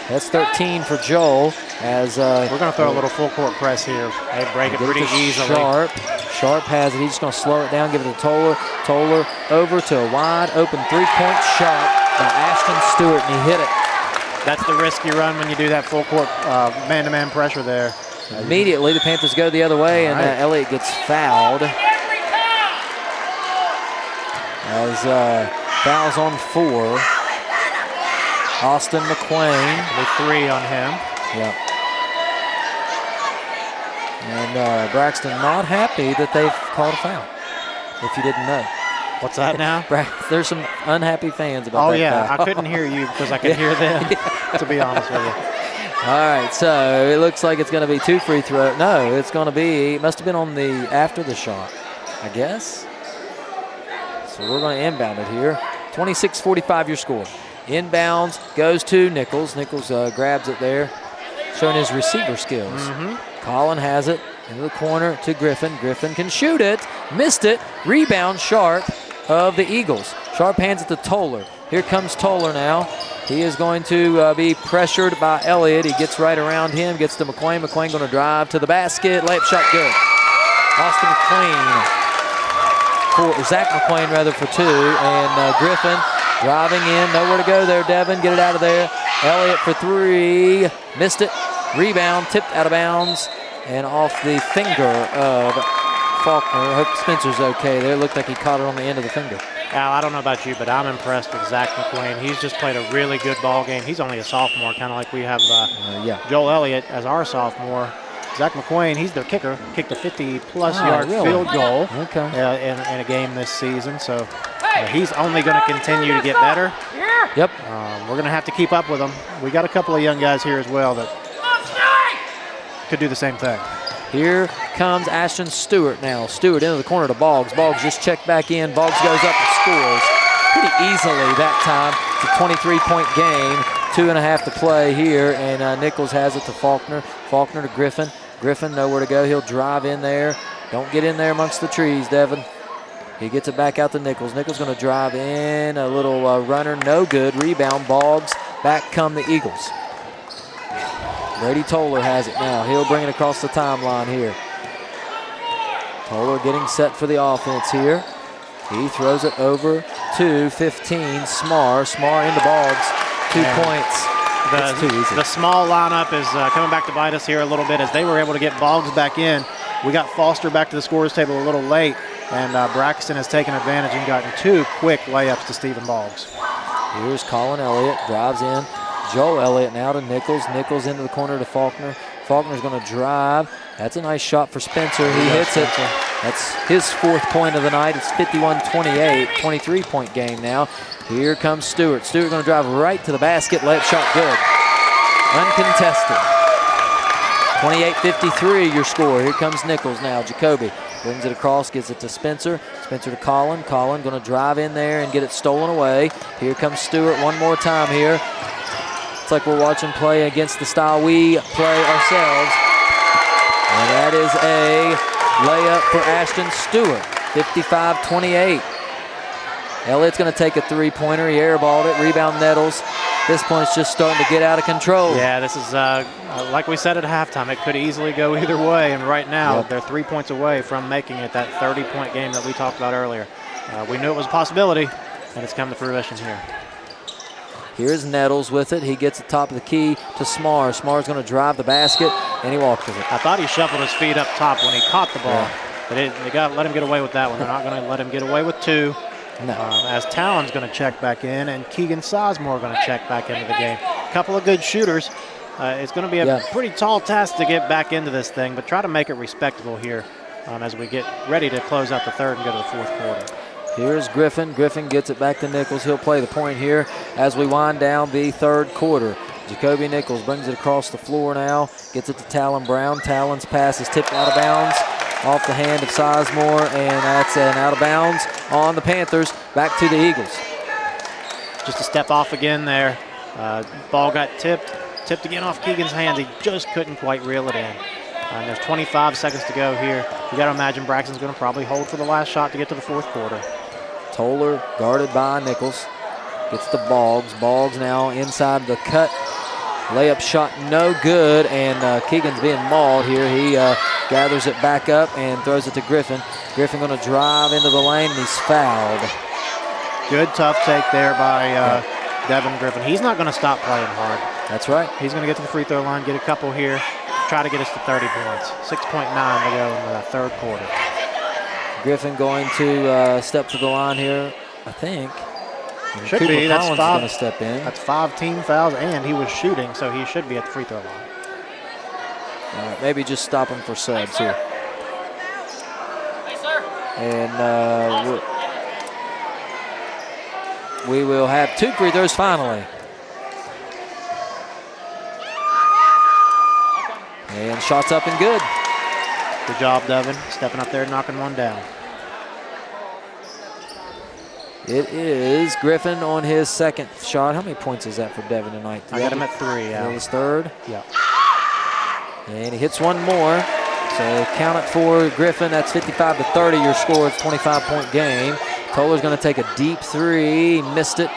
That's 13 for Joel. As we're going to throw a little full court press here. They break it pretty easily. Sharp has it. He's just going to slow it down, give it to Toller. Toller over to a wide open three-point shot by Ashton Stewart, and he hit it. That's the risk you run when you do that full court man-to-man pressure there. Immediately, the Panthers go the other way, and Elliott gets fouled. As fouls on 4. Austin McQueen. With 3 on him. Yep. And Braxton not happy that they've called a foul, if you didn't know. What's that now? There's some unhappy fans about that. Oh, yeah. foul. I couldn't hear you because I could hear them, to be honest with you. All right, so it looks like it's going to be 2 free throws. No, it's going to be, it must have been on the after the shot, I guess. So we're going to inbound it here. 26-45 your score. Inbounds goes to Nichols. Nichols grabs it there, showing his receiver skills. Colin has it into the corner to Griffin. Griffin can shoot it. Missed it. Rebound Sharp of the Eagles. Sharp hands it to Toller. Here comes Toller now. He is going to be pressured by Elliott. He gets right around him, gets to McQueen. McQueen going to drive to the basket. Layup shot good. Austin McQueen, Zach McQueen rather, for 2. And Griffin driving in, nowhere to go there. Devin, get it out of there. Elliott for 3, missed it. Rebound, tipped out of bounds, and off the finger of Faulkner. I hope Spencer's okay there. Looked like he caught it on the end of the finger. Al, I don't know about you, but I'm impressed with Zach McQueen. He's just played a really good ball game. He's only a sophomore, kind of like we have Joel Elliott as our sophomore. Zach McQueen, he's their kicker, kicked a 50-plus yard field goal in a game this season. So he's only going to continue to get better. Yep. We're going to have to keep up with him. We got a couple of young guys here as well that could do the same thing. Here comes Ashton Stewart now. Stewart into the corner to Boggs. Boggs just checked back in. Boggs goes up and scores pretty easily that time. It's a 23-point game. 2.5 to play here, and Nichols has it to Faulkner. Faulkner to Griffin. Griffin nowhere to go. He'll drive in there. Don't get in there amongst the trees, Devin. He gets it back out to Nichols. Nichols going to drive in. A little runner, no good. Rebound, Boggs. Back come the Eagles. Brady Toller has it now. He'll bring it across the timeline here. Toller getting set for the offense here. He throws it over to 15, Smar. Smar into Boggs. 2 points. It's too easy. The small lineup is coming back to bite us here a little bit as they were able to get Boggs back in. We got Foster back to the scorers table a little late, and Braxton has taken advantage and gotten 2 quick layups to Stephen Boggs. Here's Colin Elliott, drives in. Joe Elliott now to Nichols. Nichols into the corner to Faulkner. Faulkner's going to drive. That's a nice shot for Spencer. He hits it. That's his 4th point of the night. It's 51-28, 23-point game now. Here comes Stewart. Stewart going to drive right to the basket. Layup shot good. Uncontested. 28-53 your score. Here comes Nichols now. Jacoby brings it across, gives it to Spencer. Spencer to Colin. Colin going to drive in there and get it stolen away. Here comes Stewart one more time here. It's like we're watching play against the style we play ourselves. And that is a layup for Ashton Stewart, 55-28. Elliott's going to take a 3-pointer. He airballed it. Rebound Nettles. This point's just starting to get out of control. Yeah, this is, like we said at halftime, it could easily go either way. And right now, they're 3 points away from making it that 30-point game that we talked about earlier. We knew it was a possibility, and it's come to fruition here. Here's Nettles with it. He gets the top of the key to Smar. Smar's going to drive the basket, and he walks with it. I thought he shuffled his feet up top when he caught the ball. But they got to let him get away with that one. They're not going to let him get away with 2. No. As Talon's going to check back in, and Keegan Sizemore going to check back into the game. A couple of good shooters. It's going to be a pretty tall task to get back into this thing, but try to make it respectable here as we get ready to close out the 3rd and go to the 4th quarter. Here's Griffin. Griffin gets it back to Nichols. He'll play the point here as we wind down the 3rd quarter. Jacoby Nichols brings it across the floor now. Gets it to Talon Brown. Talon's pass is tipped out of bounds off the hand of Sizemore, and that's an out of bounds on the Panthers. Back to the Eagles. Just a step off again there. Ball got tipped again off Keegan's hands. He just couldn't quite reel it in. And there's 25 seconds to go here. You got to imagine Braxton's going to probably hold for the last shot to get to the 4th quarter. Toller guarded by Nichols. Gets to Boggs. Boggs now inside the cut. Layup shot no good, and Keegan's being mauled here. He gathers it back up and throws it to Griffin. Griffin going to drive into the lane, and he's fouled. Good tough take there by Devin Griffin. He's not going to stop playing hard. That's right. He's going to get to the free throw line, get a couple here, try to get us to 30 points. 6.9 to go in the 3rd quarter. Griffin going to step to the line here, I think. Should Cooper be. That's Collins 5. Going to step in. That's 5 team fouls, and he was shooting, so he should be at the free throw line. All right, maybe just stop him for subs here. And we will have 2 free throws finally. And shots up and good. Good job, Devin, stepping up there and knocking one down. It is Griffin on his 2nd shot. How many points is that for Devin tonight? I got him at 3, yeah. His 3rd? Yeah. And he hits one more. So count it for Griffin. That's 55-30 your score. It's a 25-point game. Toller's going to take a deep 3. Missed it.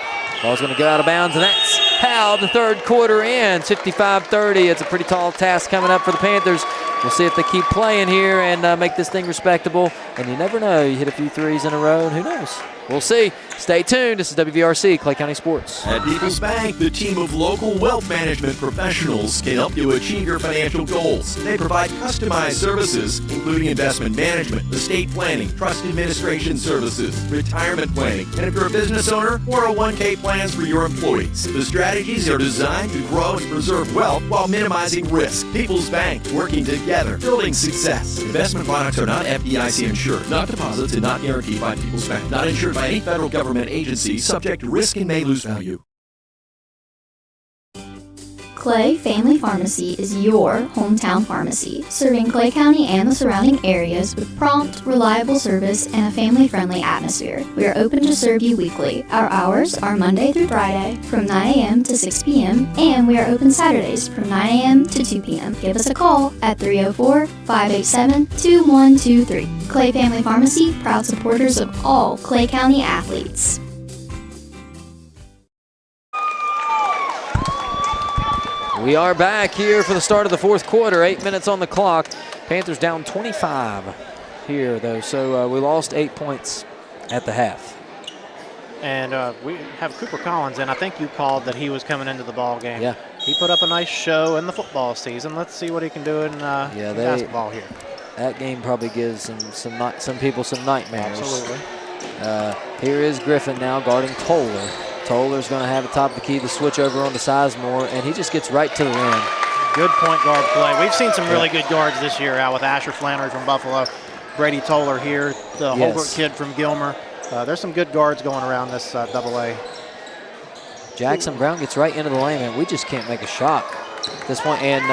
Ball's going to go out of bounds, and that's how the 3rd quarter ends. 55-30. It's a pretty tall task coming up for the Panthers. We'll see if they keep playing here and make this thing respectable. And you never know. You hit a few 3s in a row, and who knows? We'll see. Stay tuned. This is WVRC, Clay County Sports. At People's Bank, the team of local wealth management professionals can help you achieve your financial goals. They provide customized services, including investment management, estate planning, trust administration services, retirement planning, and if you're a business owner, 401k plans for your employees. The strategies are designed to grow and preserve wealth while minimizing risk. People's Bank, working together, building success. Investment products are not FDIC insured, not deposits, and not guaranteed by People's Bank. Not insured by any federal government agency, subject to risk and may lose value. Clay Family Pharmacy is your hometown pharmacy, serving Clay County and the surrounding areas with prompt, reliable service and a family-friendly atmosphere. We are open to serve you weekly. Our hours are Monday through Friday from 9 a.m. to 6 p.m. and we are open Saturdays from 9 a.m. to 2 p.m. Give us a call at 304-587-2123. Clay Family Pharmacy, proud supporters of all Clay County athletes. We are back here for the start of the 4th quarter. 8 minutes on the clock. Panthers down 25 here, though. So we lost 8 points at the half. And we have Cooper Collins, and I think you called that he was coming into the ball game. Yeah. he put up a nice show in the football season. Let's see what he can do in basketball here. That game probably gives some people some nightmares. Absolutely. Here is Griffin now guarding Toller. Toller's going to have the top of the key to switch over on to Sizemore, and he just gets right to the rim. Good point guard play. We've seen some really good guards this year out with Asher Flannery from Buffalo, Brady Toller here, the Holbrook kid from Gilmer. There's some good guards going around this AA. Jackson Brown gets right into the lane, and we just can't make a shot at this point. And,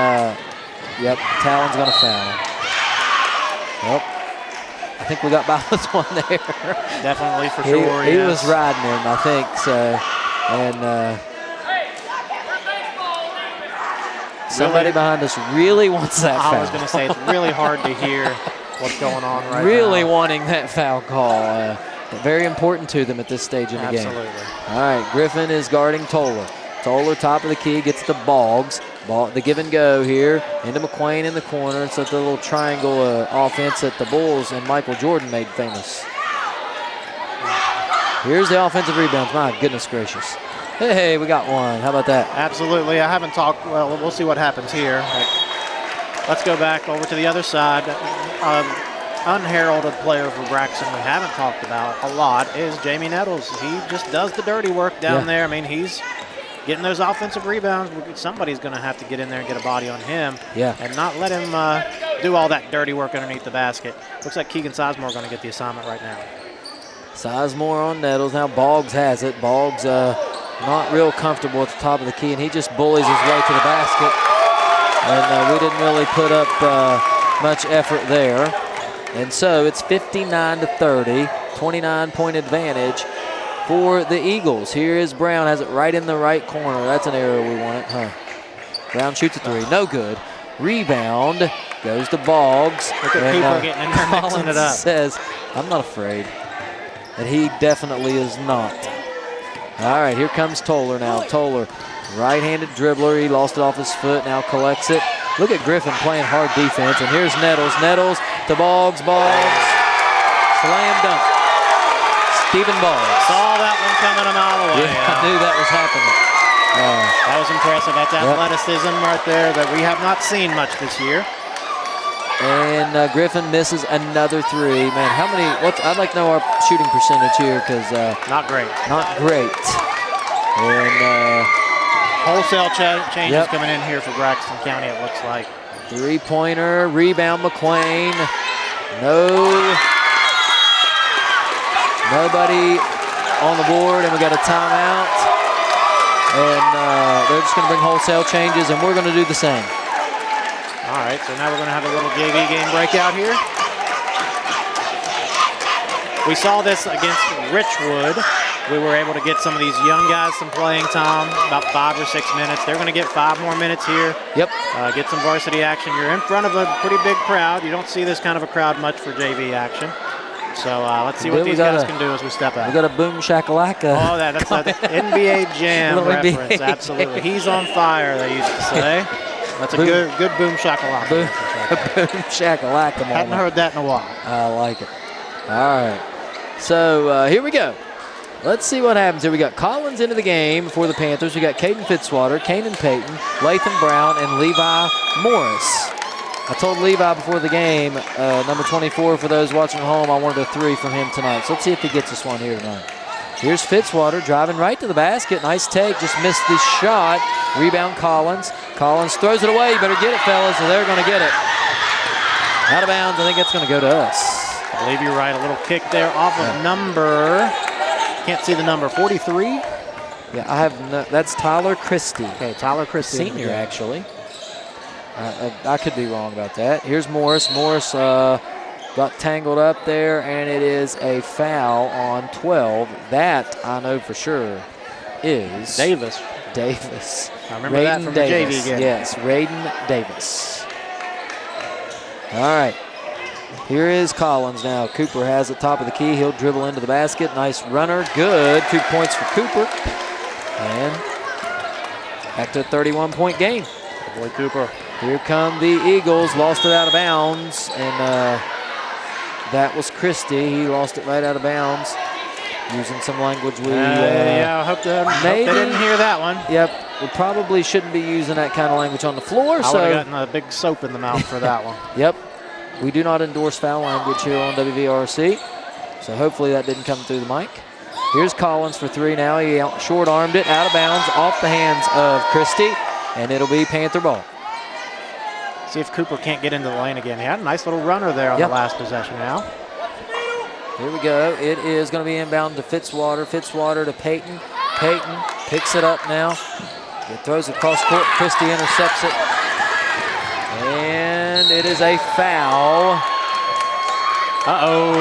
Talon's going to foul. Well, I think we got by with one there. Definitely, for sure, He was riding him, I think, so. And somebody behind us really wants that foul. I was going to say, it's really hard to hear what's going on right now. Really wanting that foul call. Very important to them at this stage in the game. Absolutely. All right, Griffin is guarding Toller. Toller, top of the key, gets the Boggs. The give and go here into McQuain in the corner. It's like the little triangle offense that the Bulls and Michael Jordan made famous. Here's the offensive rebounds. My goodness gracious. Hey, we got one. How about that? Absolutely. I haven't talked. Well, we'll see what happens here. Let's go back over to the other side. Unheralded player for Braxton we haven't talked about a lot is Jamie Nettles. He just does the dirty work down there. I mean, he's getting those offensive rebounds. Somebody's going to have to get in there and get a body on him and not let him do all that dirty work underneath the basket. Looks like Keegan Sizemore going to get the assignment right now. Sizemore on Nettles. Now Boggs has it. Boggs not real comfortable at the top of the key, and he just bullies his way to the basket. And we didn't really put up much effort there. And so it's 59-30, 29-point advantage for the Eagles. Here is Brown, has it right in the right corner. That's an error we want it, Brown shoots a three, no good. Rebound goes to Boggs. Look at people getting in there mixing it up. Says, I'm not afraid. And he definitely is not. All right, here comes Toller now. Toller, right-handed dribbler. He lost it off his foot, now collects it. Look at Griffin playing hard defense. And here's Nettles. Nettles to Boggs. Boggs. Slam dunk. Stephen Boggs. Saw that one coming a mile away. Yeah, I knew that was happening. That was impressive. That's athleticism right there that we have not seen much this year. And Griffin misses another three. Man, how many? I'd like to know our shooting percentage here because not great. Not great. And wholesale changes coming in here for Braxton County, it looks like. Three-pointer, rebound McQuain. Nobody on the board, and we got a timeout. And they're just going to bring wholesale changes, and we're going to do the same. All right, so now we're going to have a little JV game breakout here. We saw this against Richwood. We were able to get some of these young guys some playing time, about 5 or 6 minutes. They're going to get 5 more minutes here. Yep. Get some varsity action. You're in front of a pretty big crowd. You don't see this kind of a crowd much for JV action. So let's see what these guys can do as we step out. We got a boom shakalaka. Oh, that's an NBA Jam reference. NBA Absolutely. Jam. He's on fire, they used to say. That's a good boom shakalaka. Boom shakalaka. Hadn't heard that in a while. I like it. All right. So here we go. Let's see what happens here. We got Collins into the game for the Panthers. We got Caden Fitzwater, Kanan Payton, Latham Brown, and Levi Morris. I told Levi before the game, number 24 for those watching at home, I wanted a 3 from him tonight. So let's see if he gets us one here tonight. Here's Fitzwater driving right to the basket. Nice take, just missed the shot. Rebound Collins. Collins throws it away. You better get it, fellas, or they're going to get it. Out of bounds. I think that's going to go to us. I believe you're right. A little kick there off of number, can't see the number, 43? Yeah, I have no, that's Tyler Christie. Okay, Tyler Christie. Senior, actually. I could be wrong about that. Here's Morris. Morris got tangled up there, and it is a foul on 12. That I know for sure is Davis. I remember that from the JV game. Yes, Raiden Davis. All right. Here is Collins now. Cooper has it top of the key. He'll dribble into the basket. Nice runner. Good. 2 points for Cooper. And back to a 31-point game. Good boy, Cooper. Here come the Eagles. Lost it out of bounds. And that was Christie. He lost it right out of bounds. Using some language we... yeah, I hope they didn't hear that one. Yep. we probably shouldn't be using that kind of language on the floor. I would have gotten a big soap in the mouth for that one. Yep. We do not endorse foul language here on WVRC. So hopefully that didn't come through the mic. Here's Collins for three now. He short-armed it out of bounds off the hands of Christie, and it'll be Panther ball. See if Cooper can't get into the lane again. He had a nice little runner there on the last possession now. Here we go. It is going to be inbound to Fitzwater. Fitzwater to Peyton. Peyton picks it up now. It throws it across court. Christie intercepts it. And it is a foul. Uh-oh.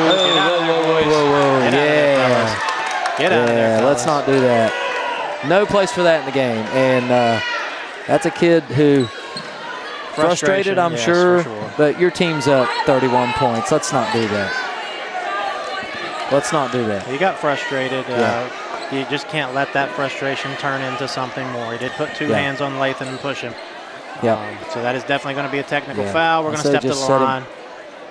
Whoa. Get out of there, let's not do that. No place for that in the game. And that's a kid who frustrated, I'm sure, but your team's up 31 points. Let's not do that. Let's not do that. He got frustrated. You just can't let that frustration turn into something more. He did put two hands on Lathan and push him. So that is definitely going to be a technical foul. We're going to step to the line.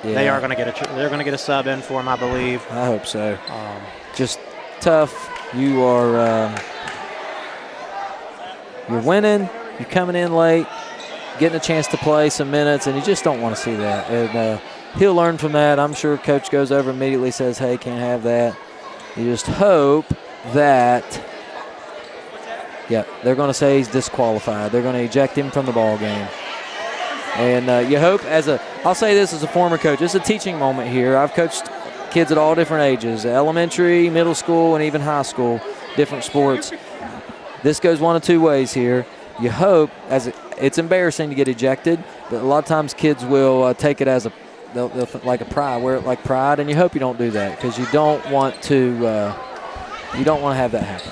They are going to get they're going to get a sub in for him, I believe. I hope so. Just tough. You are you're winning. You're coming in late, getting a chance to play some minutes, and you just don't want to see that. And he'll learn from that. I'm sure Coach goes over immediately, says, hey, can't have that. You just hope that, they're going to say he's disqualified. They're going to eject him from the ball game. And you hope I'll say this as a former coach, it's a teaching moment here. I've coached kids at all different ages, elementary, middle school, and even high school, different sports. This goes one of two ways here. You hope, it's embarrassing to get ejected, but a lot of times kids will take it as they'll like a pride, wear it like pride, and you hope you don't do that because you don't want to have that happen.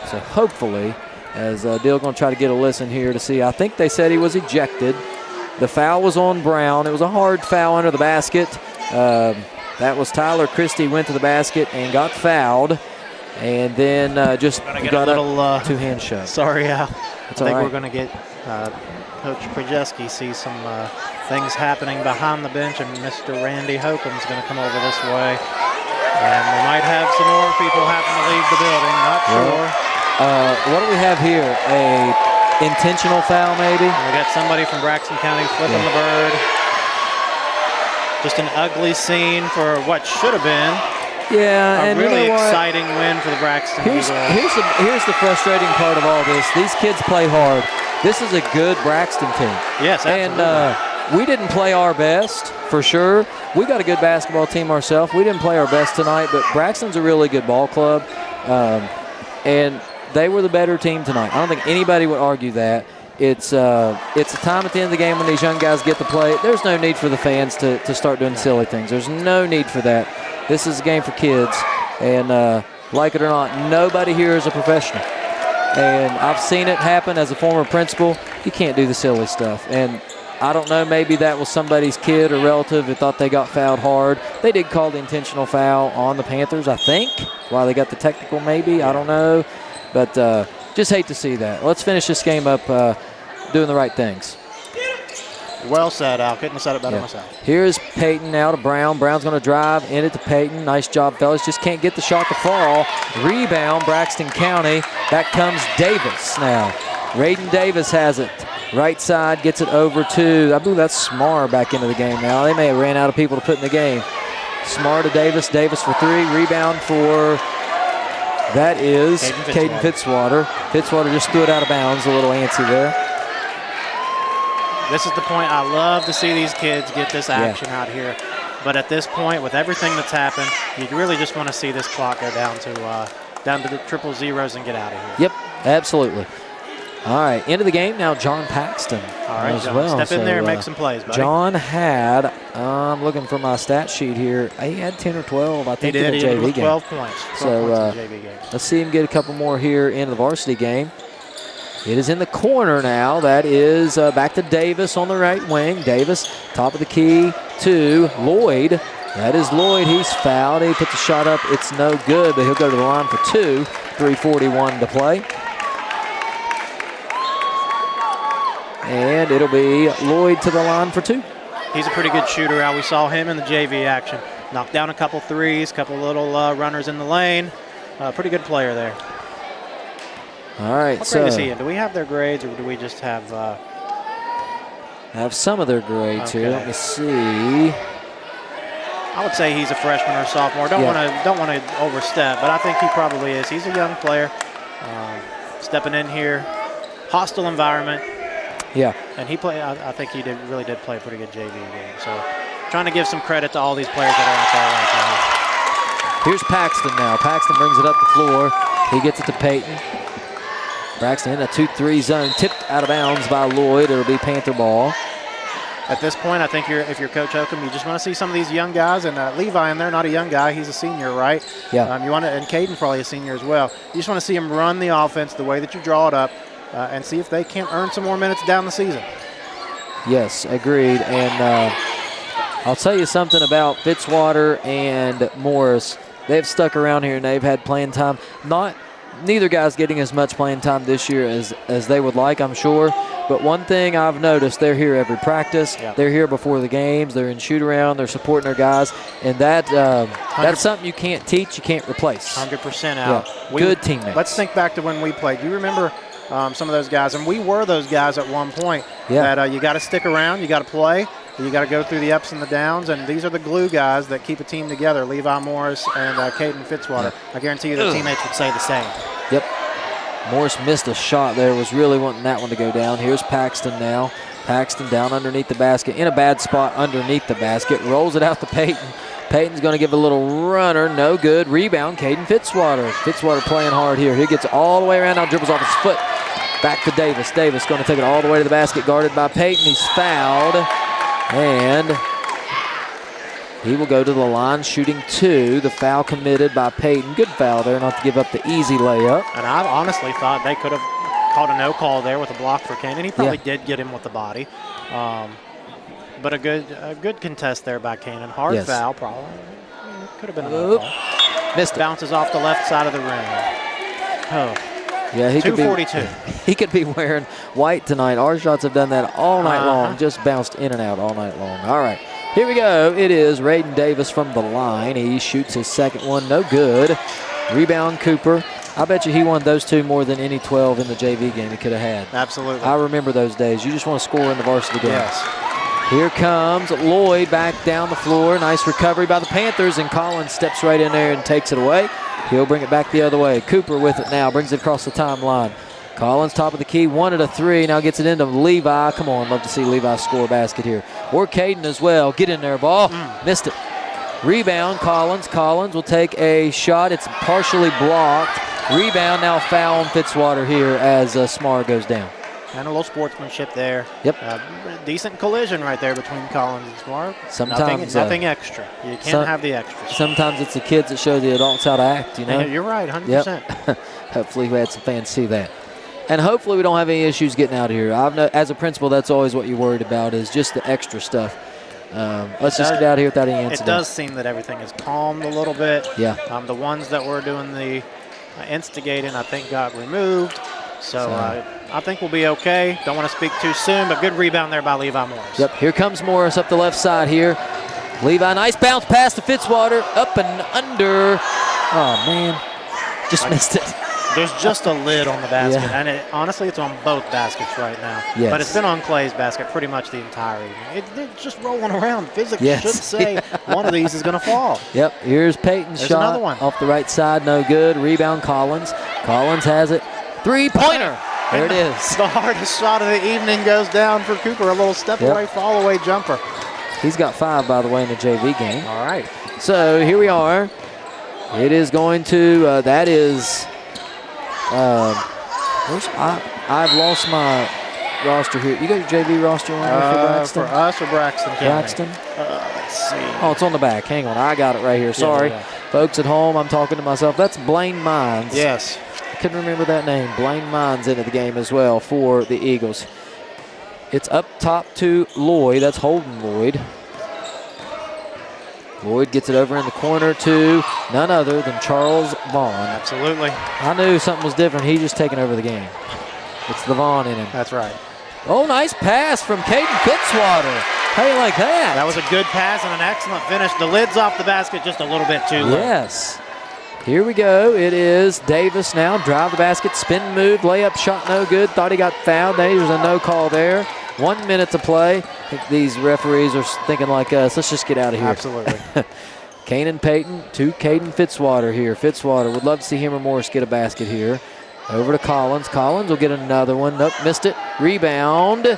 So hopefully, as Dill's going to try to get a listen here to see, I think they said he was ejected. The foul was on Brown. It was a hard foul under the basket. That was Tyler Christie went to the basket and got fouled, and then just got a two-hand shove. Sorry, Al. I think we're going to get Coach Krajewski see some things happening behind the bench, and Mr. Randy Hokum's going to come over this way. And we might have some more people having to leave the building. Not sure. What do we have here? A intentional foul, maybe? We got somebody from Braxton County flipping the bird. Just an ugly scene for what should have been. A really exciting win for the Braxton Eagles. Here's the frustrating part of all this. These kids play hard. This is a good Braxton team. Yes, absolutely. And we didn't play our best, for sure. We got a good basketball team ourselves. We didn't play our best tonight, but Braxton's a really good ball club. And they were the better team tonight. I don't think anybody would argue that. It's a time at the end of the game when these young guys get to play. There's no need for the fans to start doing silly things. There's no need for that. This is a game for kids, and like it or not, nobody here is a professional. And I've seen it happen as a former principal. You can't do the silly stuff. And I don't know, maybe that was somebody's kid or relative who thought they got fouled hard. They did call the intentional foul on the Panthers, I think. Why they got the technical, maybe. I don't know. But just hate to see that. Let's finish this game up doing the right things. Well said, Al. Couldn't have said it better myself. Here's Peyton now to Brown. Brown's going to drive, end it to Peyton. Nice job, fellas. Just can't get the shot to fall. Rebound, Braxton County. Back comes Davis now. Raiden Davis has it. Right side, gets it over to, I believe that's Smar back into the game now. They may have ran out of people to put in the game. Smar to Davis. Davis for three. Rebound for, that is Caden Fitzwater. Fitzwater just threw it out of bounds. A little antsy there. This is the point. I love to see these kids get this action out here. But at this point, with everything that's happened, you really just want to see this clock go down to the triple zeros and get out of here. Yep, absolutely. All right, end of the game now, John Paxton. All right, John, step in there and make some plays, buddy. John had, I'm looking for my stat sheet here. He had 10 or 12, I think, in the JV game. 12 points. 12 points in the JV game. Let's see him get a couple more here in the varsity game. It is in the corner now. That is back to Davis on the right wing. Davis, top of the key to Lloyd. That is Lloyd. He's fouled. He puts the shot up. It's no good, but he'll go to the line for two. 3:41 to play. And it'll be Lloyd to the line for two. He's a pretty good shooter, Al. We saw him in the JV action. Knocked down a couple threes, couple little runners in the lane. Pretty good player there. All right, What grade is he in? Do we have their grades, or do we just have some of their grades here. Let me see. I would say he's a freshman or sophomore. Don't want to overstep, but I think he probably is. He's a young player, stepping in here, hostile environment. Yeah, and he played. I think he really did play a pretty good JV game. So, trying to give some credit to all these players that are out there right now. Here's Paxton now. Paxton brings it up the floor. He gets it to Peyton. Braxton in a 2-3 zone, tipped out of bounds by Lloyd. It'll be Panther ball. At this point, I think if you're Coach Oakham, you just want to see some of these young guys, and Levi in there, not a young guy, he's a senior, right? Yeah. You want to, and Caden probably a senior as well. You just want to see him run the offense the way that you draw it up, and see if they can earn some more minutes down the season. Yes, agreed. And I'll tell you something about Fitzwater and Morris. They've stuck around here and they've had playing time. Neither guy's getting as much playing time this year as they would like, I'm sure. But one thing I've noticed, they're here every practice. Yeah. They're here before the games. They're in shoot-around. They're supporting their guys. And that's something you can't teach, you can't replace. 100% out. Yeah. Good teammates. Let's think back to when we played. You remember some of those guys, and we were those guys at one point, that you got to stick around, you got to play, you got to go through the ups and the downs, and these are the glue guys that keep a team together, Levi Morris and Caden Fitzwater. I guarantee you the teammates would say the same. Yep. Morris missed a shot there, was really wanting that one to go down. Here's Paxton now. Paxton down underneath the basket, in a bad spot underneath the basket, rolls it out to Peyton. Peyton's going to give a little runner, no good. Rebound, Caden Fitzwater. Fitzwater playing hard here. He gets all the way around, now dribbles off his foot. Back to Davis. Davis going to take it all the way to the basket, guarded by Peyton. He's fouled, and he will go to the line shooting 2. The foul committed by Peyton. Good foul there, not to give up the easy layup. And I honestly thought they could have called a no call there with a block for Cannon. He probably did get him with the body. But a good contest there by Cannon. Hard foul, probably. Could have been a no call. Missed it. Bounces off the left side of the rim. Oh. Yeah, he 242. He could be wearing white tonight. Our shots have done that all night long, just bounced in and out all night long. All right, here we go. It is Raiden Davis from the line. He shoots his second one, no good. Rebound Cooper. I bet you he won those two more than any 12 in the JV game he could have had. Absolutely. I remember those days. You just want to score in the varsity game. Yes. Here comes Lloyd back down the floor. Nice recovery by the Panthers, and Collins steps right in there and takes it away. He'll bring it back the other way. Cooper with it now, brings it across the timeline. Collins, top of the key, wanted a 3, now gets it into Levi. Come on, love to see Levi score a basket here. Or Caden as well. Get in there, ball. Missed it. Rebound, Collins. Collins will take a shot. It's partially blocked. Rebound, now foul on Fitzwater here as Smar goes down. And a little sportsmanship there. Yep. Decent collision right there between Collins and Smart. Sometimes nothing extra. You can't have the extras. Sometimes it's the kids that show the adults how to act, you know? You're right, 100%. Yep. Hopefully we had some fans see that. And hopefully we don't have any issues getting out of here. As a principal, that's always what you're worried about, is just the extra stuff. Let's just get out of here without any incident. It does seem that everything is calmed a little bit. Yeah. The ones that were doing the instigating, I think, got removed. So I think we'll be okay. Don't want to speak too soon, but good rebound there by Levi Morris. Yep, here comes Morris up the left side here. Levi, nice bounce pass to Fitzwater, up and under. Oh, man, just missed it. There's just a lid on the basket, and honestly, it's on both baskets right now. Yes. But it's been on Clay's basket pretty much the entire evening. It's just rolling around. Physics should say one of these is going to fall. Yep, here's Peyton's shot. Another one. Off the right side, no good. Rebound, Collins. Collins has it. Three-pointer. There it is. The hardest shot of the evening goes down for Cooper. A little step-away, fall-away jumper. He's got 5, by the way, in the JV game. All right. So here we are. It is going to, that is, I've lost my roster here. You got your JV roster on there for Braxton? For us or Braxton? Braxton? Let's see. Oh, it's on the back. Hang on. I got it right here. Sorry. Folks at home, I'm talking to myself. That's Blaine Mines. Yes. I couldn't remember that name. Blaine Mines into the game as well for the Eagles. It's up top to Lloyd. That's Holden Lloyd. Lloyd gets it over in the corner to none other than Charles Vaughn. Absolutely. I knew something was different. He's just taking over the game. It's the Vaughn in him. That's right. Oh, nice pass from Caden Fitzwater. How do you like that? That was a good pass and an excellent finish. The lid's off the basket just a little bit too low. Yes. Here we go. It is Davis now. Drive the basket, spin move, layup shot no good. Thought he got fouled. There's a no call there. 1 minute to play. I think these referees are thinking like us. Let's just get out of here. Absolutely. Kanan Payton to Caden Fitzwater here. Fitzwater would love to see him or Morris get a basket here. Over to Collins. Collins will get another one. Nope, missed it. Rebound.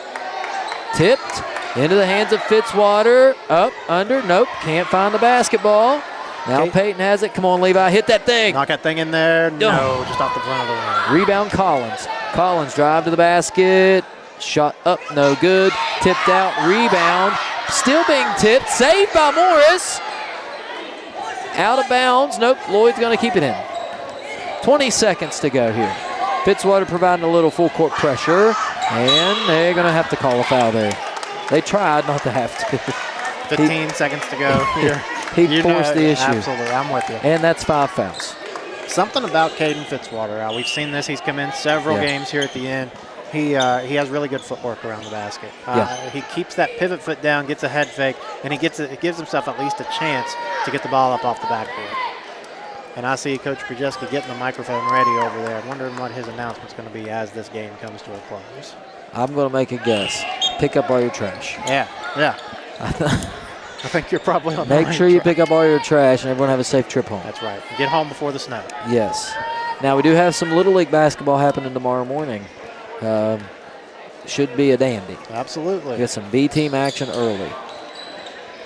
Tipped into the hands of Fitzwater. Up, under. Nope, can't find the basketball. Now Payton has it. Come on, Levi. Hit that thing. Knock that thing in there. No, just off the front of the rim. Rebound Collins. Collins drive to the basket. Shot up, no good. Tipped out. Rebound. Still being tipped. Saved by Morris. Out of bounds. Nope, Lloyd's going to keep it in. 20 seconds to go here. Fitzwater providing a little full court pressure, and they're going to have to call a foul there. They tried not to have to. 15 seconds to go here. He forced the issue. Absolutely, I'm with you. And that's 5 fouls. Something about Caden Fitzwater. We've seen this. He's come in several games here at the end. He has really good footwork around the basket. He keeps that pivot foot down, gets a head fake, and he gives himself at least a chance to get the ball up off the backboard. And I see Coach Brzezinski getting the microphone ready over there. I'm wondering what his announcement's going to be as this game comes to a close. I'm going to make a guess. Pick up all your trash. Yeah. I think you're probably on the Make right sure you track. pick up all your trash and everyone have a safe trip home. That's right. Get home before the snow. Yes. Now, we do have some Little League basketball happening tomorrow morning. Should be a dandy. Absolutely. Get some B-team action early.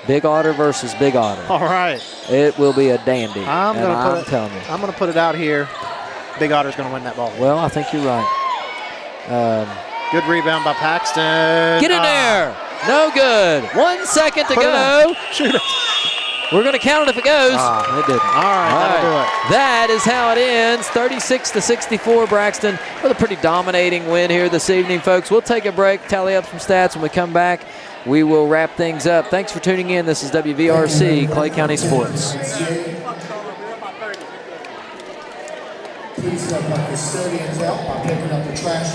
Big Otter versus Big Otter. All right. It will be a dandy. I'm telling you. I'm going to put it out here. Big Otter's going to win that ball. Well, I think you're right. Good rebound by Paxton. Get in there. No good. 1 second to go. Shoot it. We're going to count it if it goes. It didn't. All right, that'll do it. That is how it ends. 36-64, Braxton, with a pretty dominating win here this evening, folks. We'll take a break, tally up some stats. When we come back, we will wrap things up. Thanks for tuning in. This is WVRC, Clay County Sports. Please help our custodians out by picking up the trash.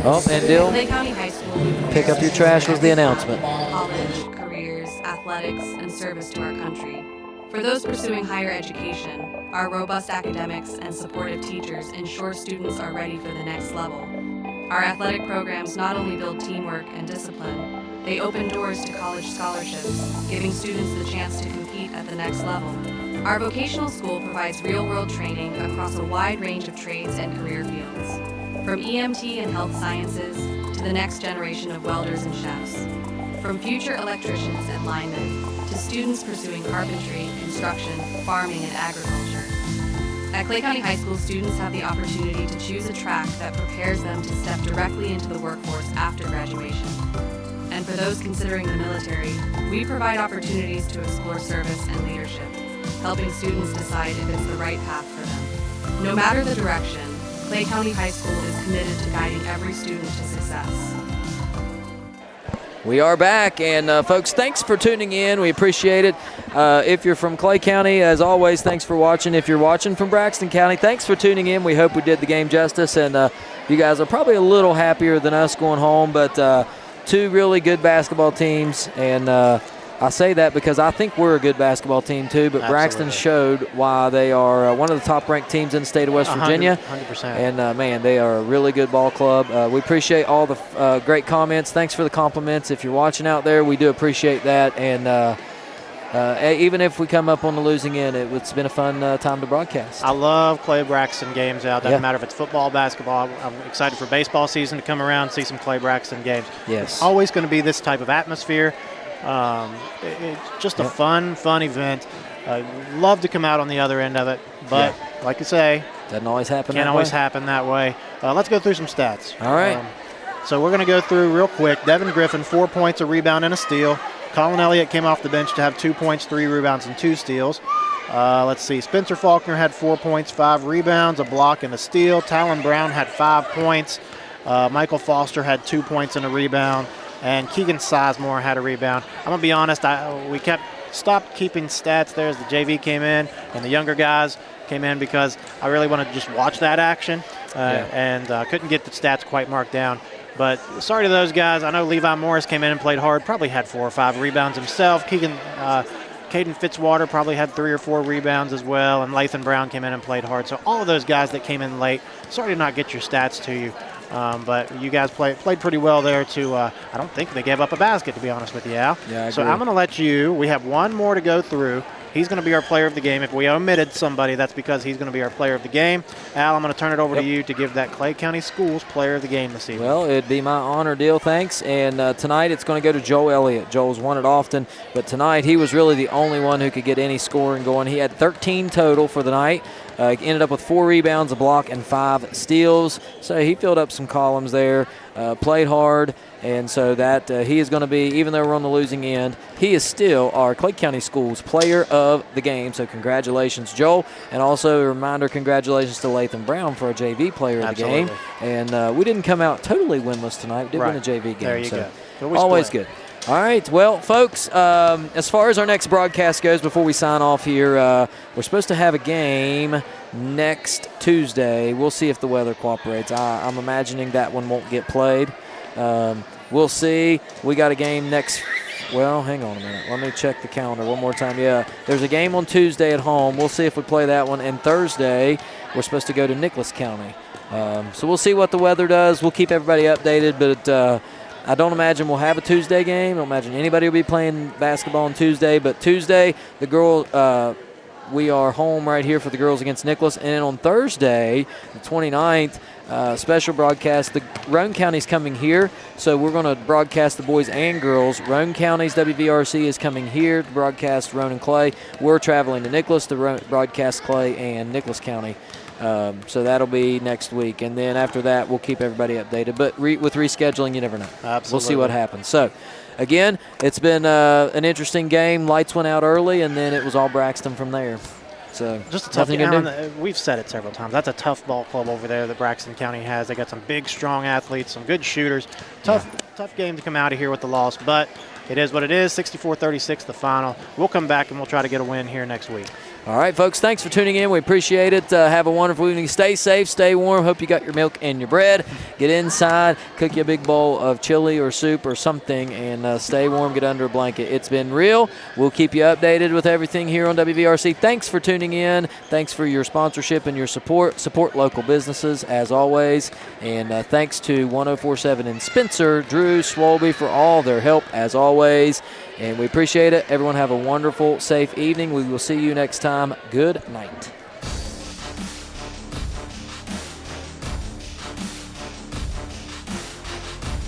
Oh, and Dill, Clay County High School. pick up your trash was the announcement. College, careers, athletics, and service to our country. For those pursuing higher education, our robust academics and supportive teachers ensure students are ready for the next level. Our athletic programs not only build teamwork and discipline, they open doors to college scholarships, giving students the chance to compete at the next level. Our vocational school provides real-world training across a wide range of trades and career fields, from EMT and health sciences to the next generation of welders and chefs, from future electricians and linemen to students pursuing carpentry, construction, farming, and agriculture. At Clay County High School, students have the opportunity to choose a track that prepares them to step directly into the workforce after graduation. And for those considering the military, we provide opportunities to explore service and leadership, helping students decide if it's the right path for them. No matter the direction, Clay County High School is committed to guiding every student to success. We are back, and folks, thanks for tuning in. We appreciate it. If you're from Clay County, as always, thanks for watching. If you're watching from Braxton County, thanks for tuning in. We hope we did the game justice, and you guys are probably a little happier than us going home, but two really good basketball teams, and I say that because I think we're a good basketball team too, but Braxton showed why they are one of the top-ranked teams in the state of West Virginia. 100%. And, man, they are a really good ball club. We appreciate all the great comments. Thanks for the compliments. If you're watching out there, we do appreciate that. And even if we come up on the losing end, it's been a fun time to broadcast. I love Clay Braxton games out. Doesn't matter if it's football, basketball. I'm excited for baseball season to come around, see some Clay Braxton games. Yes. It's always going to be this type of atmosphere. It's just a fun event. Love to come out on the other end of it, but like you say, doesn't always happen. Can't always happen that way. Let's go through some stats. All right. So we're going to go through real quick. Devin Griffin, 4 points, a rebound, and a steal. Colin Elliott came off the bench to have 2 points, 3 rebounds, and 2 steals. Let's see. Spencer Faulkner had 4 points, 5 rebounds, a block, and a steal. Talon Brown had 5 points. Michael Foster had 2 points and a rebound. And Keegan Sizemore had a rebound. I'm going to be honest, we stopped keeping stats there as the JV came in and the younger guys came in because I really wanted to just watch that action and couldn't get the stats quite marked down. But sorry to those guys. I know Levi Morris came in and played hard, probably had 4 or 5 rebounds himself. Keegan Caden Fitzwater probably had 3 or 4 rebounds as well, and Lathan Brown came in and played hard. So all of those guys that came in late, sorry to not get your stats to you. But you guys played pretty well there too. I don't think they gave up a basket, to be honest with you, Al. Yeah, I so agree. I'm going to let you. We have one more to go through. He's going to be our player of the game. If we omitted somebody, that's because he's going to be our player of the game. Al, I'm going to turn it over to you to give that Clay County Schools player of the game this evening. Well, it'd be my honor, Deal. Thanks. And tonight it's going to go to Joel Elliott. Joel's won it often, but tonight he was really the only one who could get any scoring going. He had 13 total for the night. Ended up with 4 rebounds, a block, and 5 steals. So he filled up some columns there, played hard, and so that he is going to be, even though we're on the losing end, he is still our Clay County Schools player of the game. So congratulations, Joel. And also a reminder, congratulations to Lathan Brown for our JV player of the game. And we didn't come out totally winless tonight. We did win a JV game. There you go. Always good. All right, well, folks, as far as our next broadcast goes, before we sign off here, we're supposed to have a game next Tuesday. We'll see if the weather cooperates. I'm imagining that one won't get played. We'll see. We got a game next. Well, hang on a minute. Let me check the calendar one more time. Yeah, there's a game on Tuesday at home. We'll see if we play that one. And Thursday, we're supposed to go to Nicholas County. So we'll see what the weather does. We'll keep everybody updated, but I don't imagine we'll have a Tuesday game. I don't imagine anybody will be playing basketball on Tuesday. But Tuesday, we are home right here for the girls against Nicholas. And then on Thursday, the 29th, special broadcast. The Roane County's coming here, so we're going to broadcast the boys and girls. Roane County's WVRC is coming here to broadcast Roane and Clay. We're traveling to Nicholas to broadcast Clay and Nicholas County. So that'll be next week. And then after that, we'll keep everybody updated. But with rescheduling, you never know. Absolutely. We'll see what happens. So, again, it's been an interesting game. Lights went out early, and then it was all Braxton from there. So just a tough game. We've said it several times. That's a tough ball club over there that Braxton County has. They got some big, strong athletes, some good shooters. Tough game to come out of here with the loss, but it is what it is. 64-36, the final. We'll come back and we'll try to get a win here next week. All right, folks, thanks for tuning in. We appreciate it. Have a wonderful evening. Stay safe, stay warm. Hope you got your milk and your bread. Get inside, cook you a big bowl of chili or soup or something, and stay warm, get under a blanket. It's been real. We'll keep you updated with everything here on WVRC. Thanks for tuning in. Thanks for your sponsorship and your support. Support local businesses, as always. And thanks to 1047 in Spencer, Drew, Swolby for all their help, as always. And we appreciate it. Everyone have a wonderful, safe evening. We will see you next time. Good night.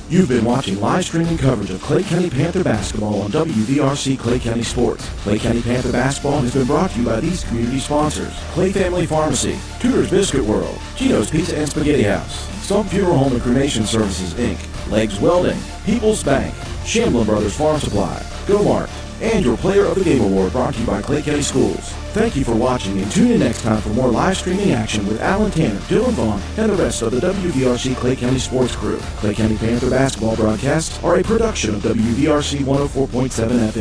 You've been watching live streaming coverage of Clay County Panther basketball on WVRC Clay County Sports. Clay County Panther basketball has been brought to you by these community sponsors: Clay Family Pharmacy, Tudor's Biscuit World, Gino's Pizza and Spaghetti House, Stump Funeral Home and Cremation Services, Inc., Legs Welding, People's Bank, Shamblin Brothers Farm Supply, Go-Mart, and your Player of the Game Award brought to you by Clay County Schools. Thank you for watching, and tune in next time for more live streaming action with Alan Tanner, Dylan Vaughn, and the rest of the WVRC Clay County Sports crew. Clay County Panther basketball broadcasts are a production of WVRC 104.7 FM.